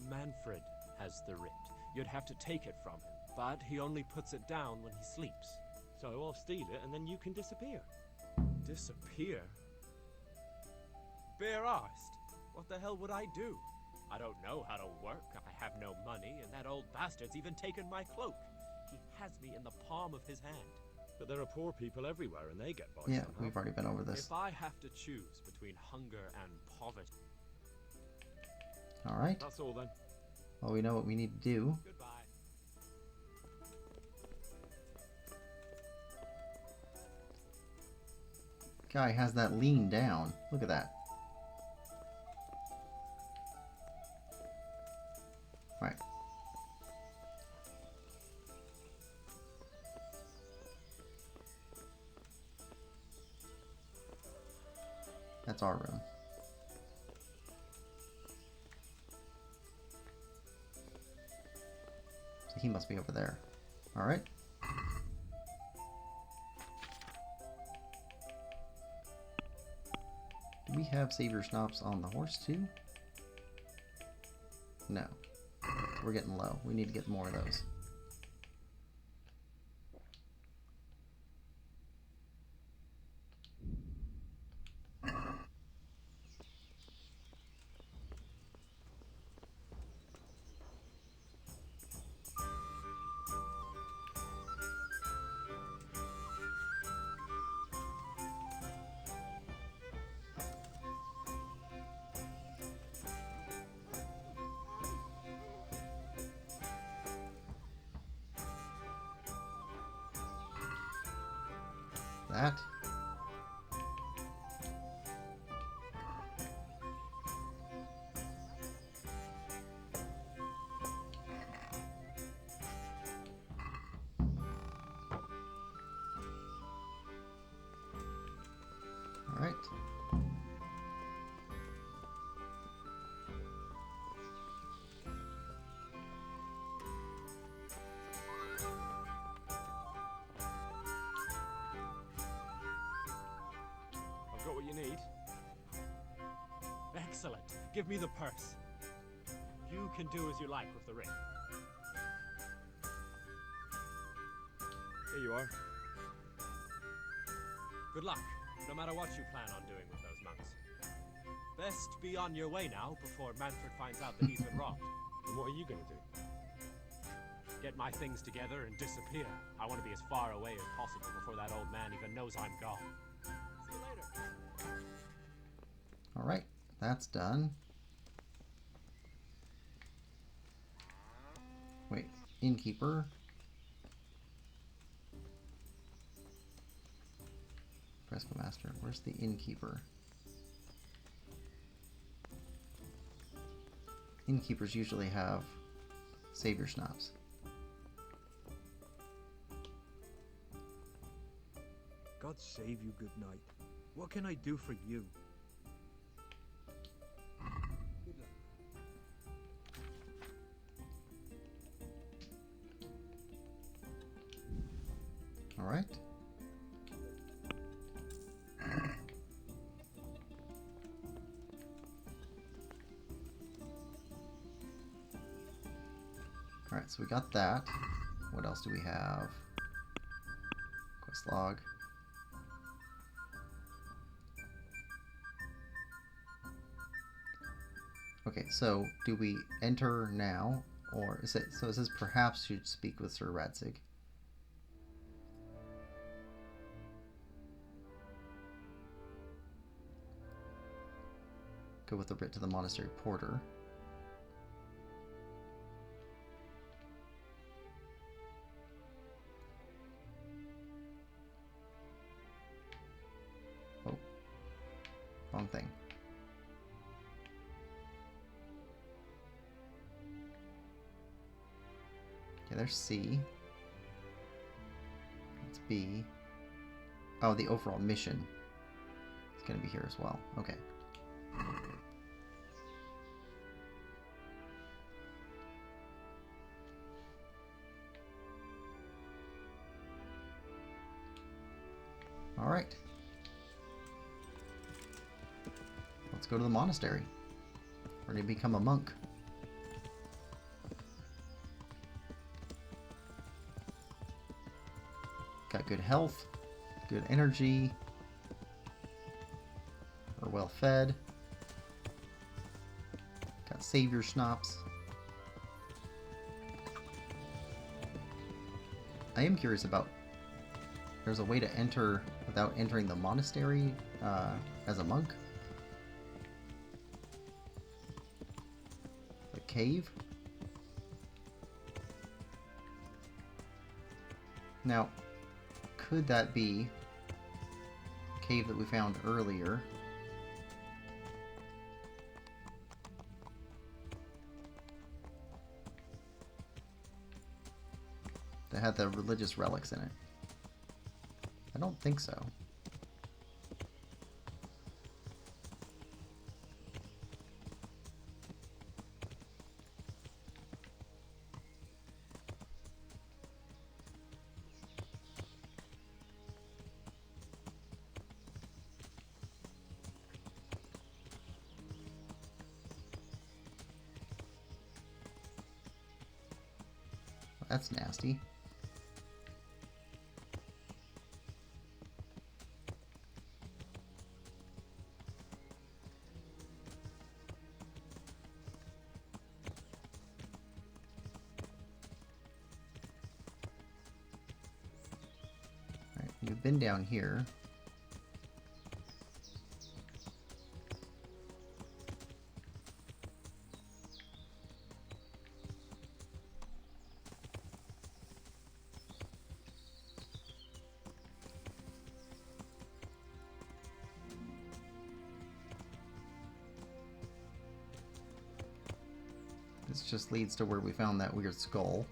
Manfred has the writ. You'd have to take it from him, but he only puts it down when he sleeps. So I'll steal it and then you can disappear. Disappear? Bare arsed. What the hell would I do? I don't know how to work, I have no money, and that old bastard's even taken my cloak. He has me in the palm of his hand. But there are poor people everywhere and they get by Yeah, somehow. we've already been over this. If I have to choose between hunger and poverty... Alright. That's all then. Well, we know what we need to do. Goodbye. Guy has that lean down. Look at that. Right. That's our room. So he must be over there. Alright. Do we have Savior Schnapps on the horse too? No. We're getting low. We need to get more of those. That. All right. Got what you need? Excellent. Give me the purse. You can do as you like with the ring. Here you are. Good luck, no matter what you plan on doing with those monks. Best be on your way now before Manfred finds out that he's been robbed. And what are you going to do? Get my things together and disappear. I want to be as far away as possible before that old man even knows I'm gone. See you later. Alright, that's done. Wait, innkeeper. Fresco master. Where's the innkeeper? Innkeepers usually have savior schnapps. God save you, good knight. What can I do for you? All right. All right, so we got that. What else do we have? Quest log. Okay, so do we enter now, or is it? So it says perhaps you'd speak with Sir Radzig. Go with the writ to the monastery porter. Oh, wrong thing. Okay, there's C. That's B. Oh, the overall mission is going to be here as well. Okay. All right. Let's go to the monastery. We're going to become a monk. Got good health, good energy. We're well fed. Got savior schnapps. I am curious about... There's a way to enter without entering the monastery as a monk. The cave. Now, could that be the cave that we found earlier? That had the religious relics in it. I don't think so. That's nasty. Alright, you've been down here. This just leads to where we found that weird skull.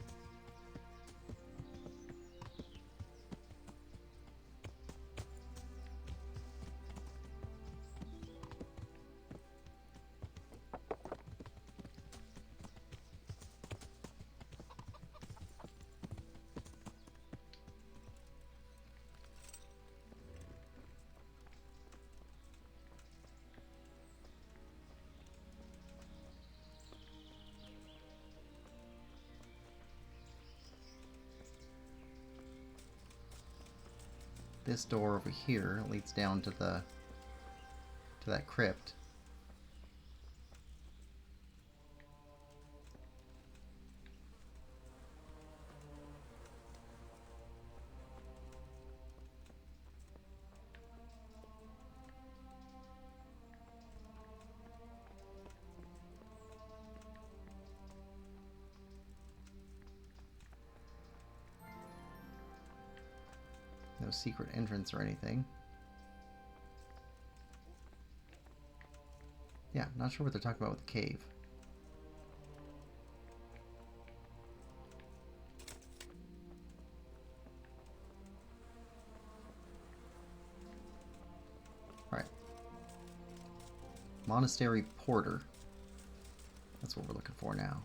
This door over here leads down to that crypt. No secret entrance or anything. Yeah, not sure what they're talking about with the cave. Alright. Monastery Porter. That's what we're looking for now.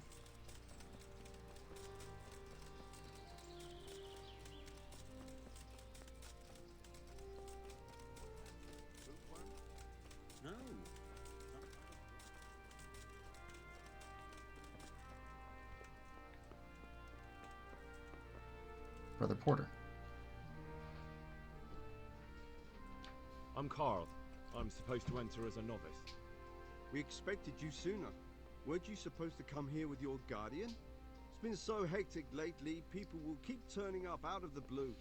No. Brother Porter. I'm Carl. I'm supposed to enter as a novice. We expected you sooner. Weren't you supposed to come here with your guardian? It's been so hectic lately, people will keep turning up out of the blue.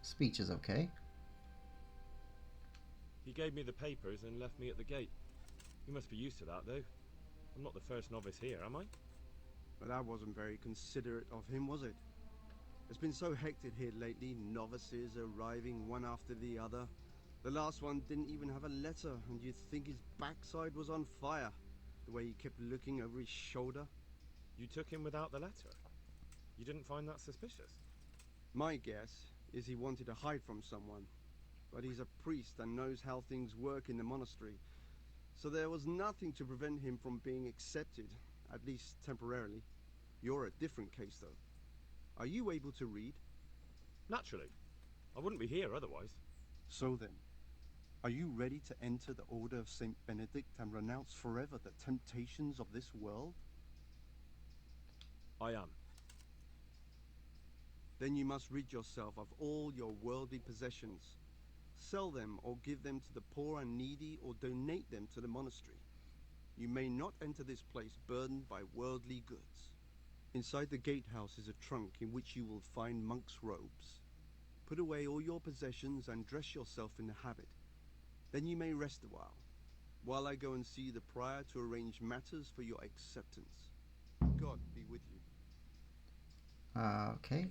Speech is okay. He gave me the papers and left me at the gate. You must be used to that, though. I'm not the first novice here, am I? But that wasn't very considerate of him, was it? It's been so hectic here lately, novices arriving one after the other. The last one didn't even have a letter, and you'd think his backside was on fire, the way he kept looking over his shoulder. You took him without the letter? You didn't find that suspicious? My guess is he wanted to hide from someone, but he's a priest and knows how things work in the monastery, so there was nothing to prevent him from being accepted, at least temporarily. You're a different case, though. Are you able to read? Naturally. I wouldn't be here otherwise. So then, are you ready to enter the Order of St. Benedict and renounce forever the temptations of this world? I am. Then you must rid yourself of all your worldly possessions. Sell them or give them to the poor and needy or donate them to the monastery. You may not enter this place burdened by worldly goods. Inside the gatehouse is a trunk in which you will find monk's robes. Put away all your possessions and dress yourself in the habit. Then you may rest a while I go and see the prior to arrange matters for your acceptance. God be with you. Okay.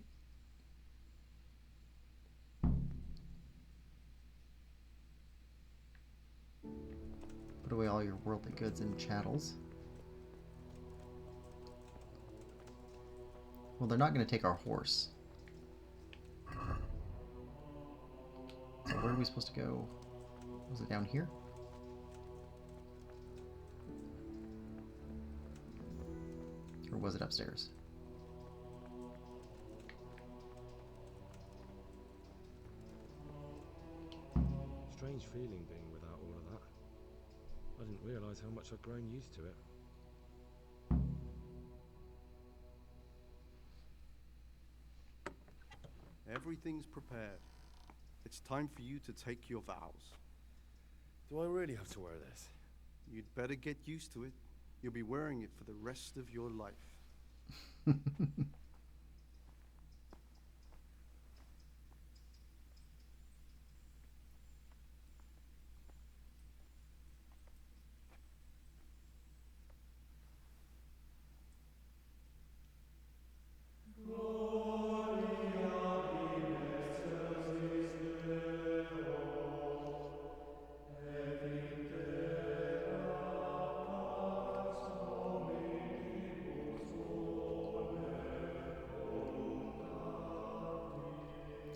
Put away all your worldly goods and chattels. Well, they're not going to take our horse. So where are we supposed to go? Was it down here? Or was it upstairs? Strange feeling being without all of that. I didn't realise how much I'd grown used to it. Everything's prepared. It's time for you to take your vows. Do I really have to wear this? You'd better get used to it. You'll be wearing it for the rest of your life.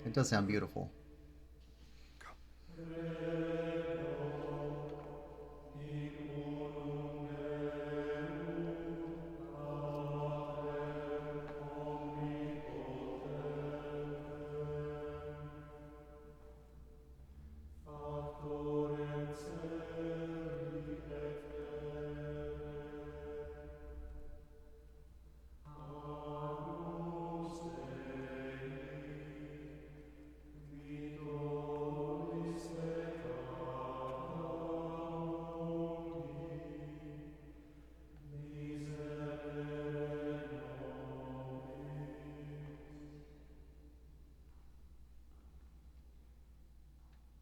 It does sound beautiful.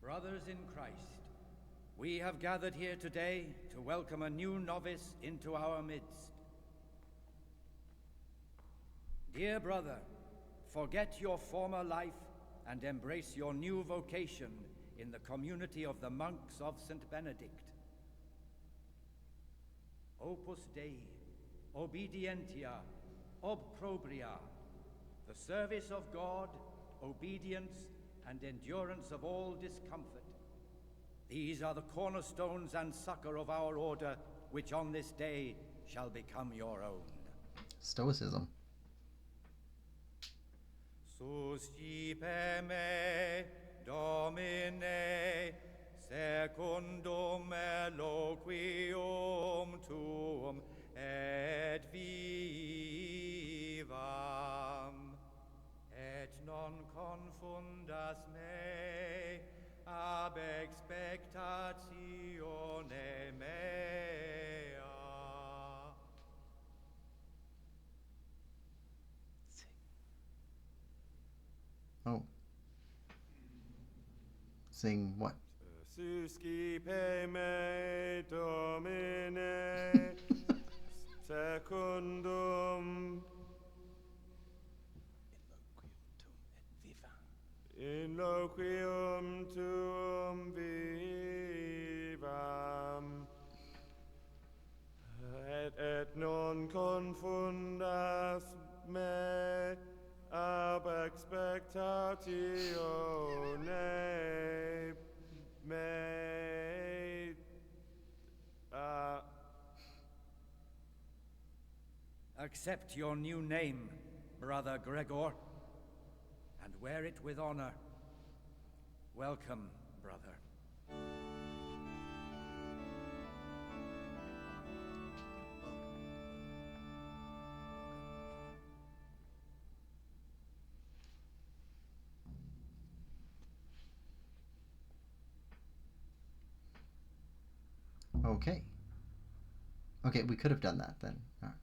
Brothers in Christ, we have gathered here today to welcome a new novice into our midst. Dear brother, forget your former life and embrace your new vocation in the community of the monks of St. Benedict. Opus Dei, obedientia, obprobria, the service of God, obedience, and endurance of all discomfort. These are the cornerstones and succor of our order, which on this day shall become your own. Stoicism. Suscipe me, Domine, secundum eloquium tuum et vivam, et non confundas me ab expectatione mea. Oh. Sing what? Suscipe me, Domine, secundum in loquium tuum vivam, et non confundas me ab expectatione mea. Accept your new name, Brother Gregor, and wear it with honor. Welcome, brother. Okay. Okay, we could have done that then. All right.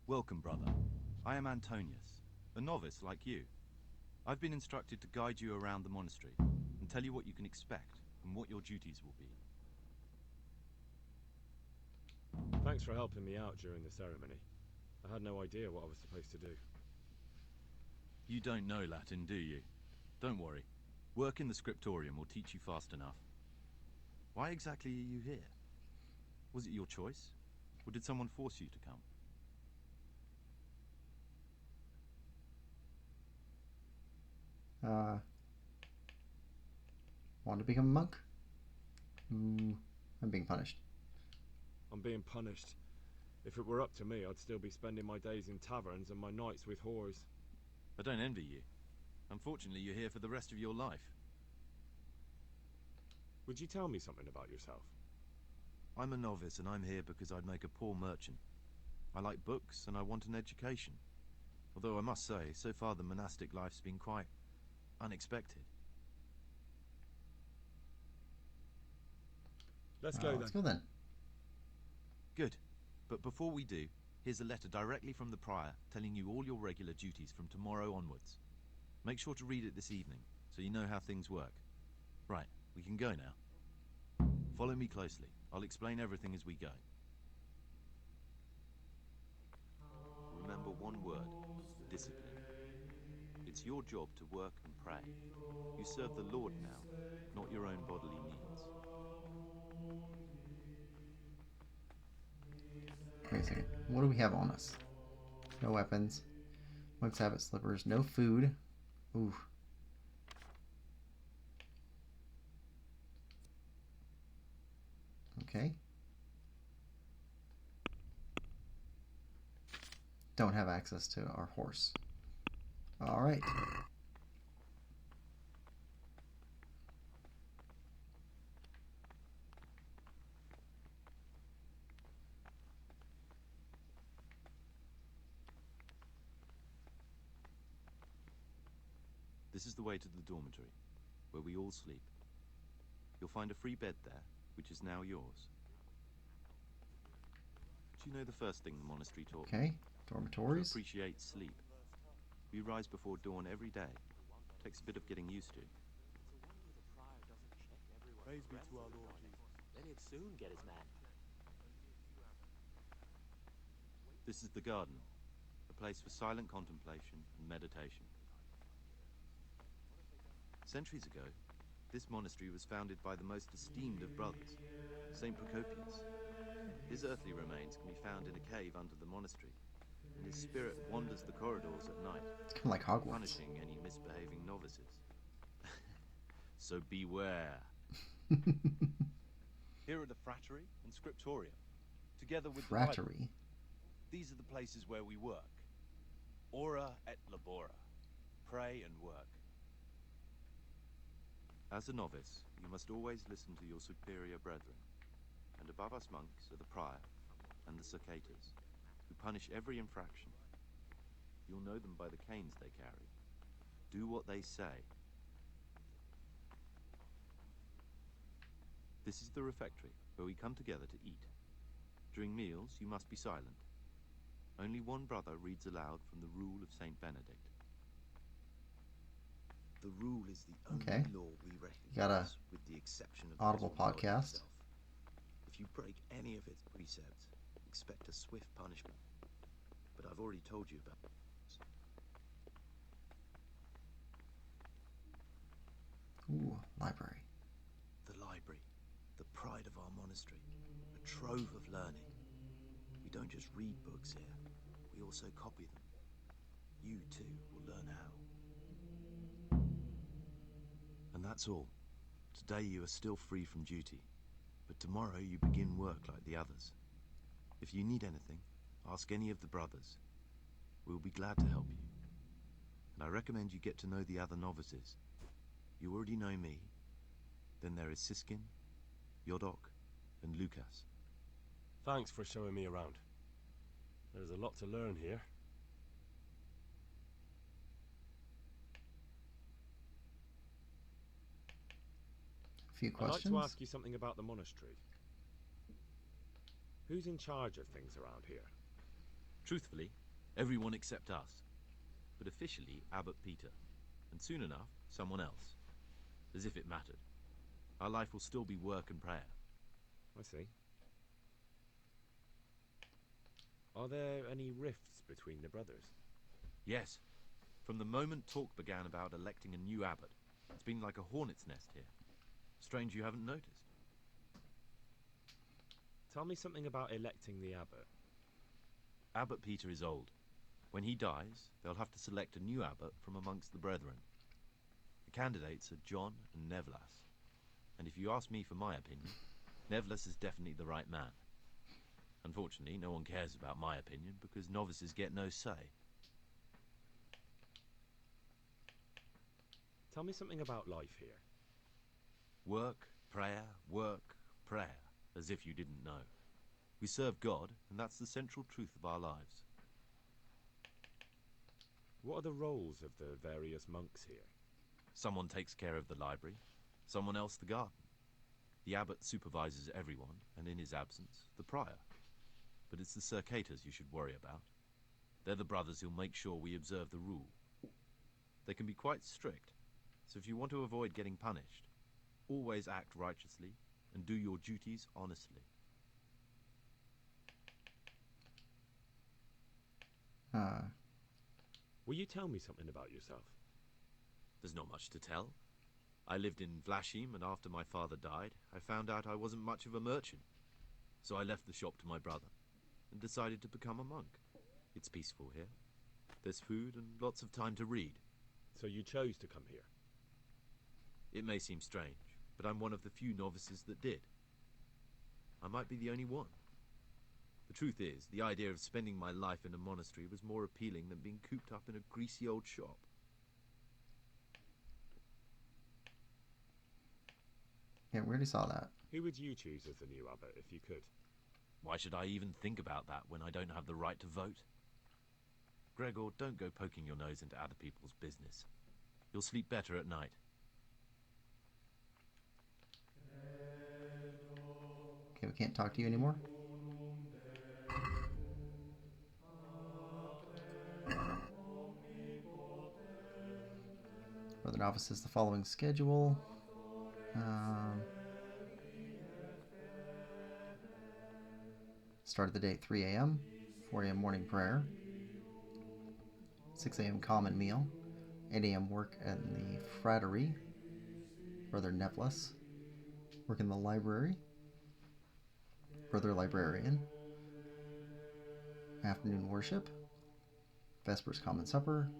Welcome, brother. I am Antonius, a novice like you. I've been instructed to guide you around the monastery and tell you what you can expect and what your duties will be. Thanks for helping me out during the ceremony. I had no idea what I was supposed to do. You don't know Latin, do you? Don't worry. Work in the scriptorium will teach you fast enough. Why exactly are you here? Was it your choice? Or did someone force you to come? Want to become a monk? Ooh, I'm being punished. I'm being punished. If it were up to me, I'd still be spending my days in taverns and my nights with whores. I don't envy you. Unfortunately, you're here for the rest of your life. Would you tell me something about yourself? I'm a novice and I'm here because I'd make a poor merchant. I like books and I want an education. Although I must say, so far the monastic life's been quite unexpected. Let's go then. Let's go then. Good. But before we do, here's a letter directly from the prior telling you all your regular duties from tomorrow onwards. Make sure to read it this evening, so you know how things work. Right, we can go now. Follow me closely. I'll explain everything as we go. Remember one word, discipline. It's your job to work and pray. You serve the Lord now, not your own bodily needs. Wait a second. What do we have on us? No weapons. Monk's habit slippers. No food. Ooh. Okay. Don't have access to our horse. Alright. This is the way to the dormitory, where we all sleep. You'll find a free bed there, which is now yours. Do you know the first thing the monastery taught me? Okay, dormitories. To appreciate sleep. We rise before dawn every day. Takes a bit of getting used to. Praise be to our Lord Jesus. Then he'd soon get his man. This is the garden, a place for silent contemplation and meditation. Centuries ago, this monastery was founded by the most esteemed of brothers, Saint Procopius. His earthly remains can be found in a cave under the monastery, and his spirit wanders the corridors at night, It's kind of like Hogwarts. punishing any misbehaving novices. So beware. Here are the frattery and scriptorium, together with the Bible. Frattery. These are the places where we work. Ora et labora. Pray and work. As a novice, you must always listen to your superior brethren. And above us monks are the prior and the circators, who punish every infraction. You'll know them by the canes they carry. Do what they say. This is the refectory, where we come together to eat. During meals, you must be silent. Only one brother reads aloud from the rule of Saint Benedict. The rule is the only Okay. law we Got a recognize, with the exception of Audible this one God podcast. himself. If you break any of its precepts, expect a swift punishment. But I've already told you about this. Ooh, library. The library, the pride of our monastery, a trove of learning. We don't just read books here, we also copy them. You too will learn how. And that's all. Today you are still free from duty, but tomorrow you begin work like the others. If you need anything, ask any of the brothers. We'll be glad to help you. And I recommend you get to know the other novices. You already know me. Then there is Siskin, Yodok, and Lucas. Thanks for showing me around. There's a lot to learn here. A few questions. I'd like to ask you something about the monastery. Who's in charge of things around here? Truthfully, everyone except us. But officially, Abbot Peter. And soon enough, someone else. As if it mattered. Our life will still be work and prayer. I see. Are there any rifts between the brothers? Yes. From the moment talk began about electing a new abbot, it's been like a hornet's nest here. Strange you haven't noticed. Tell me something about electing the abbot. Abbot Peter is old. When he dies, they'll have to select a new abbot from amongst the brethren. The candidates are John and Nevlas. And if you ask me for my opinion, Nevlas is definitely the right man. Unfortunately, no one cares about my opinion because novices get no say. Tell me something about life here. Work, prayer, as if you didn't know. We serve God, and that's the central truth of our lives. What are the roles of the various monks here? Someone takes care of the library, someone else the garden. The abbot supervises everyone, and in his absence, the prior. But it's the circators you should worry about. They're the brothers who'll make sure we observe the rule. They can be quite strict, so if you want to avoid getting punished, always act righteously and do your duties honestly. Will you tell me something about yourself? There's not much to tell. I lived in Vlashim, and after my father died, I found out I wasn't much of a merchant. So I left the shop to my brother and decided to become a monk. It's peaceful here. There's food and lots of time to read. So you chose to come here? It may seem strange, but I'm one of the few novices that did. I might be the only one. The truth is, the idea of spending my life in a monastery was more appealing than being cooped up in a greasy old shop. Yeah, we already saw that. Who would you choose as the new abbot if you could? Why should I even think about that when I don't have the right to vote? Gregor, don't go poking your nose into other people's business. You'll sleep better at night. Okay, we can't talk to you anymore. For the novices, the following schedule. start of the day at 3 a.m., 4 a.m. morning prayer, 6 a.m. common meal, 8 a.m. work at the frattery, Brother Nevlis, work in the library, Brother Librarian, afternoon worship, Vespers common supper,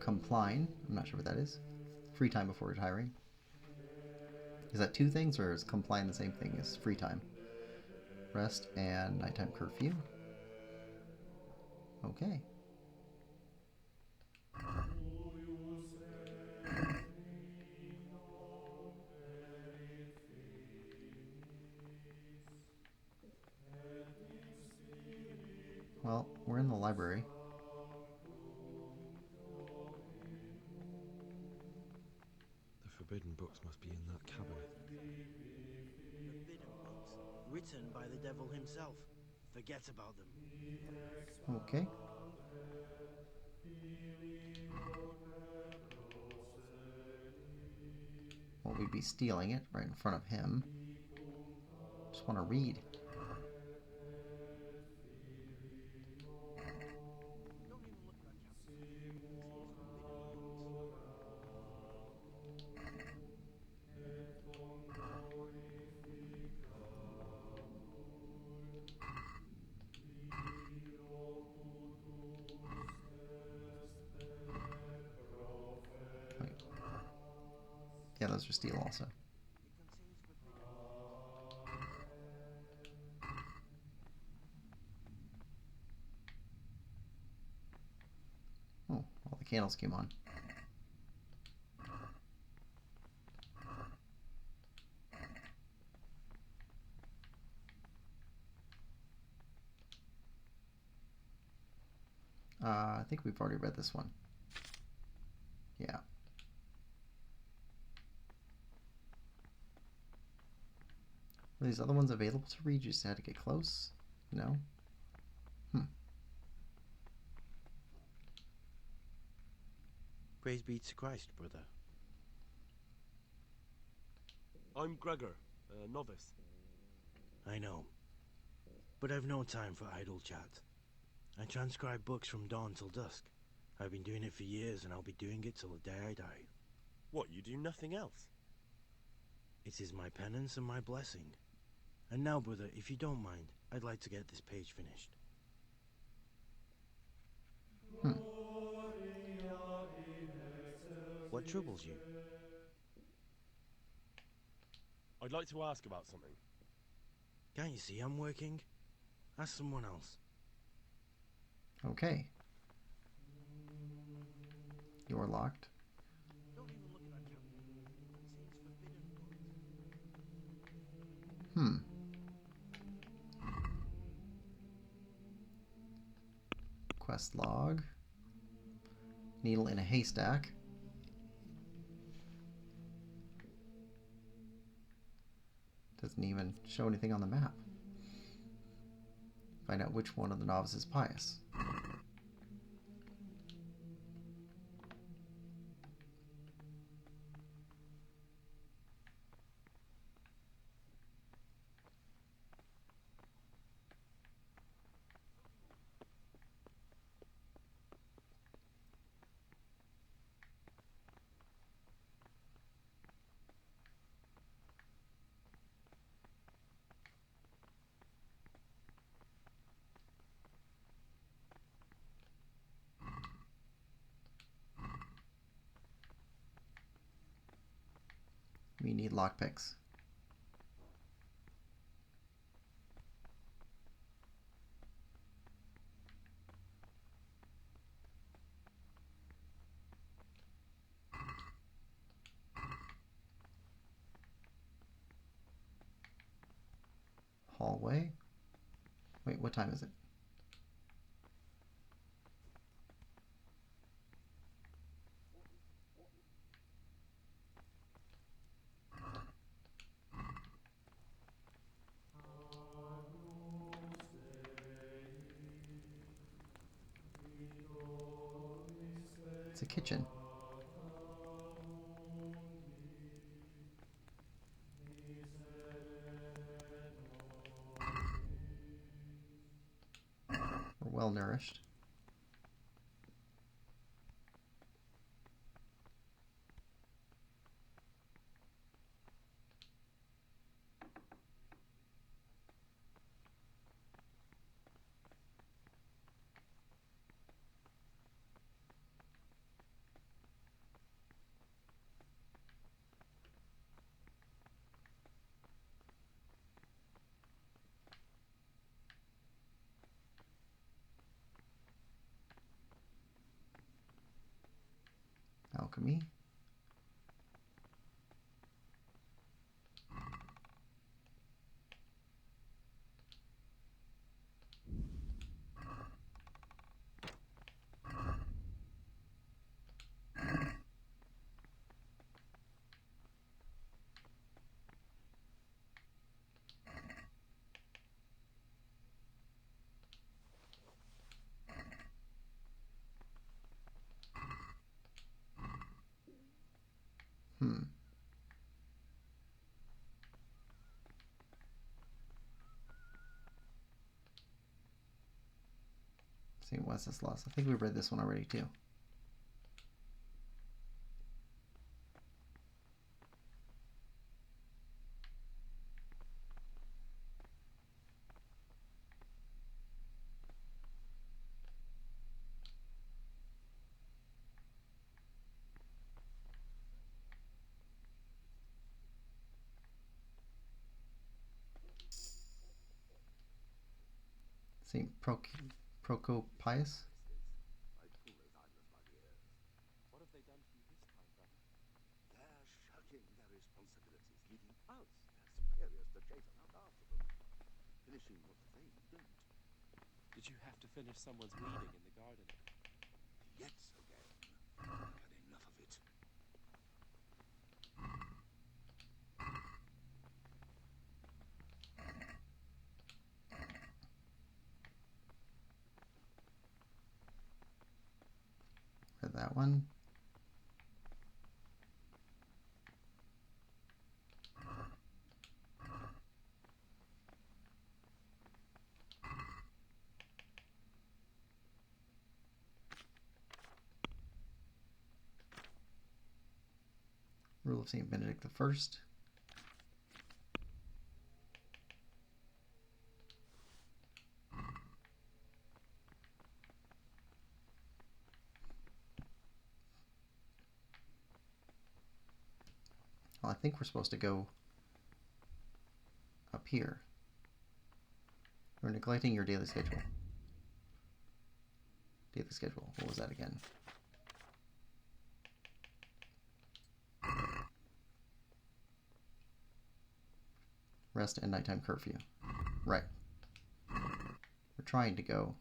compline, I'm not sure what that is, free time before retiring. Is that two things, or is compline the same thing as free time? Rest and nighttime curfew. Okay. Well, we're in the library. The forbidden books must be in that cabinet. Forbidden books, written by the devil himself. Forget about them. Okay. Well, we'd be stealing it right in front of him. Just want to read. Wait. Yeah, those are steal also. Oh, all the candles came on. I think we've already read this one. Yeah. Were these other ones available to read? You just had to get close? No? Praise be to Christ, brother. I'm Gregor, a novice. I know. But I've no time for idle chat. I transcribe books from dawn till dusk. I've been doing it for years, and I'll be doing it till the day I die. What, you do nothing else? It is my penance and my blessing. And now, brother, if you don't mind, I'd like to get this page finished. What troubles you? I'd like to ask about something. Can't you see I'm working? Ask someone else. Okay. You're locked. Quest log. Needle in a haystack. Doesn't even show anything on the map. Find out which one of the novices is pious. We need lockpicks. Hallway. Wait, what time is it? It's a kitchen. well nourished. Alchemy. St. Wenceslas. I think we read this one already too. St. Procopius. What have they done for you this time, brother? They're shirking their responsibilities, leaving us, their superiors, to chase around after them, finishing what they don't. Did you have to finish someone's weeding in the garden? Yet again, I've had enough of it. Read that one. Rule of St. Benedict the First. Well, I think we're supposed to go up here. We're neglecting your daily schedule. Daily schedule. What was that again? Rest and nighttime curfew. Right. We're trying to go.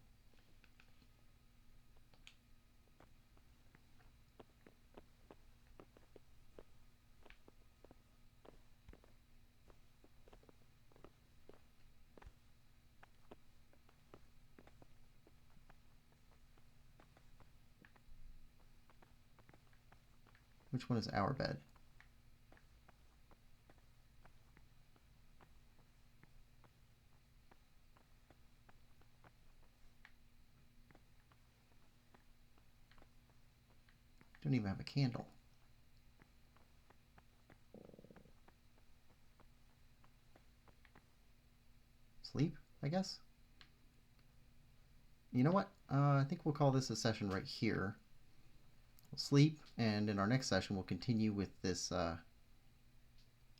Which one is our bed? Don't even have a candle. Sleep, I guess? You know what? I think we'll call this a session right here. We'll sleep, and in our next session we'll continue with this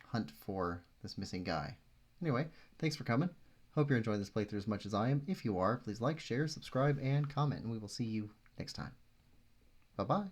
hunt for this missing guy. Anyway, thanks for coming. Hope you're enjoying this playthrough as much as I am. If you are, please like, share, subscribe, and comment, and we will see you next time. Bye-bye.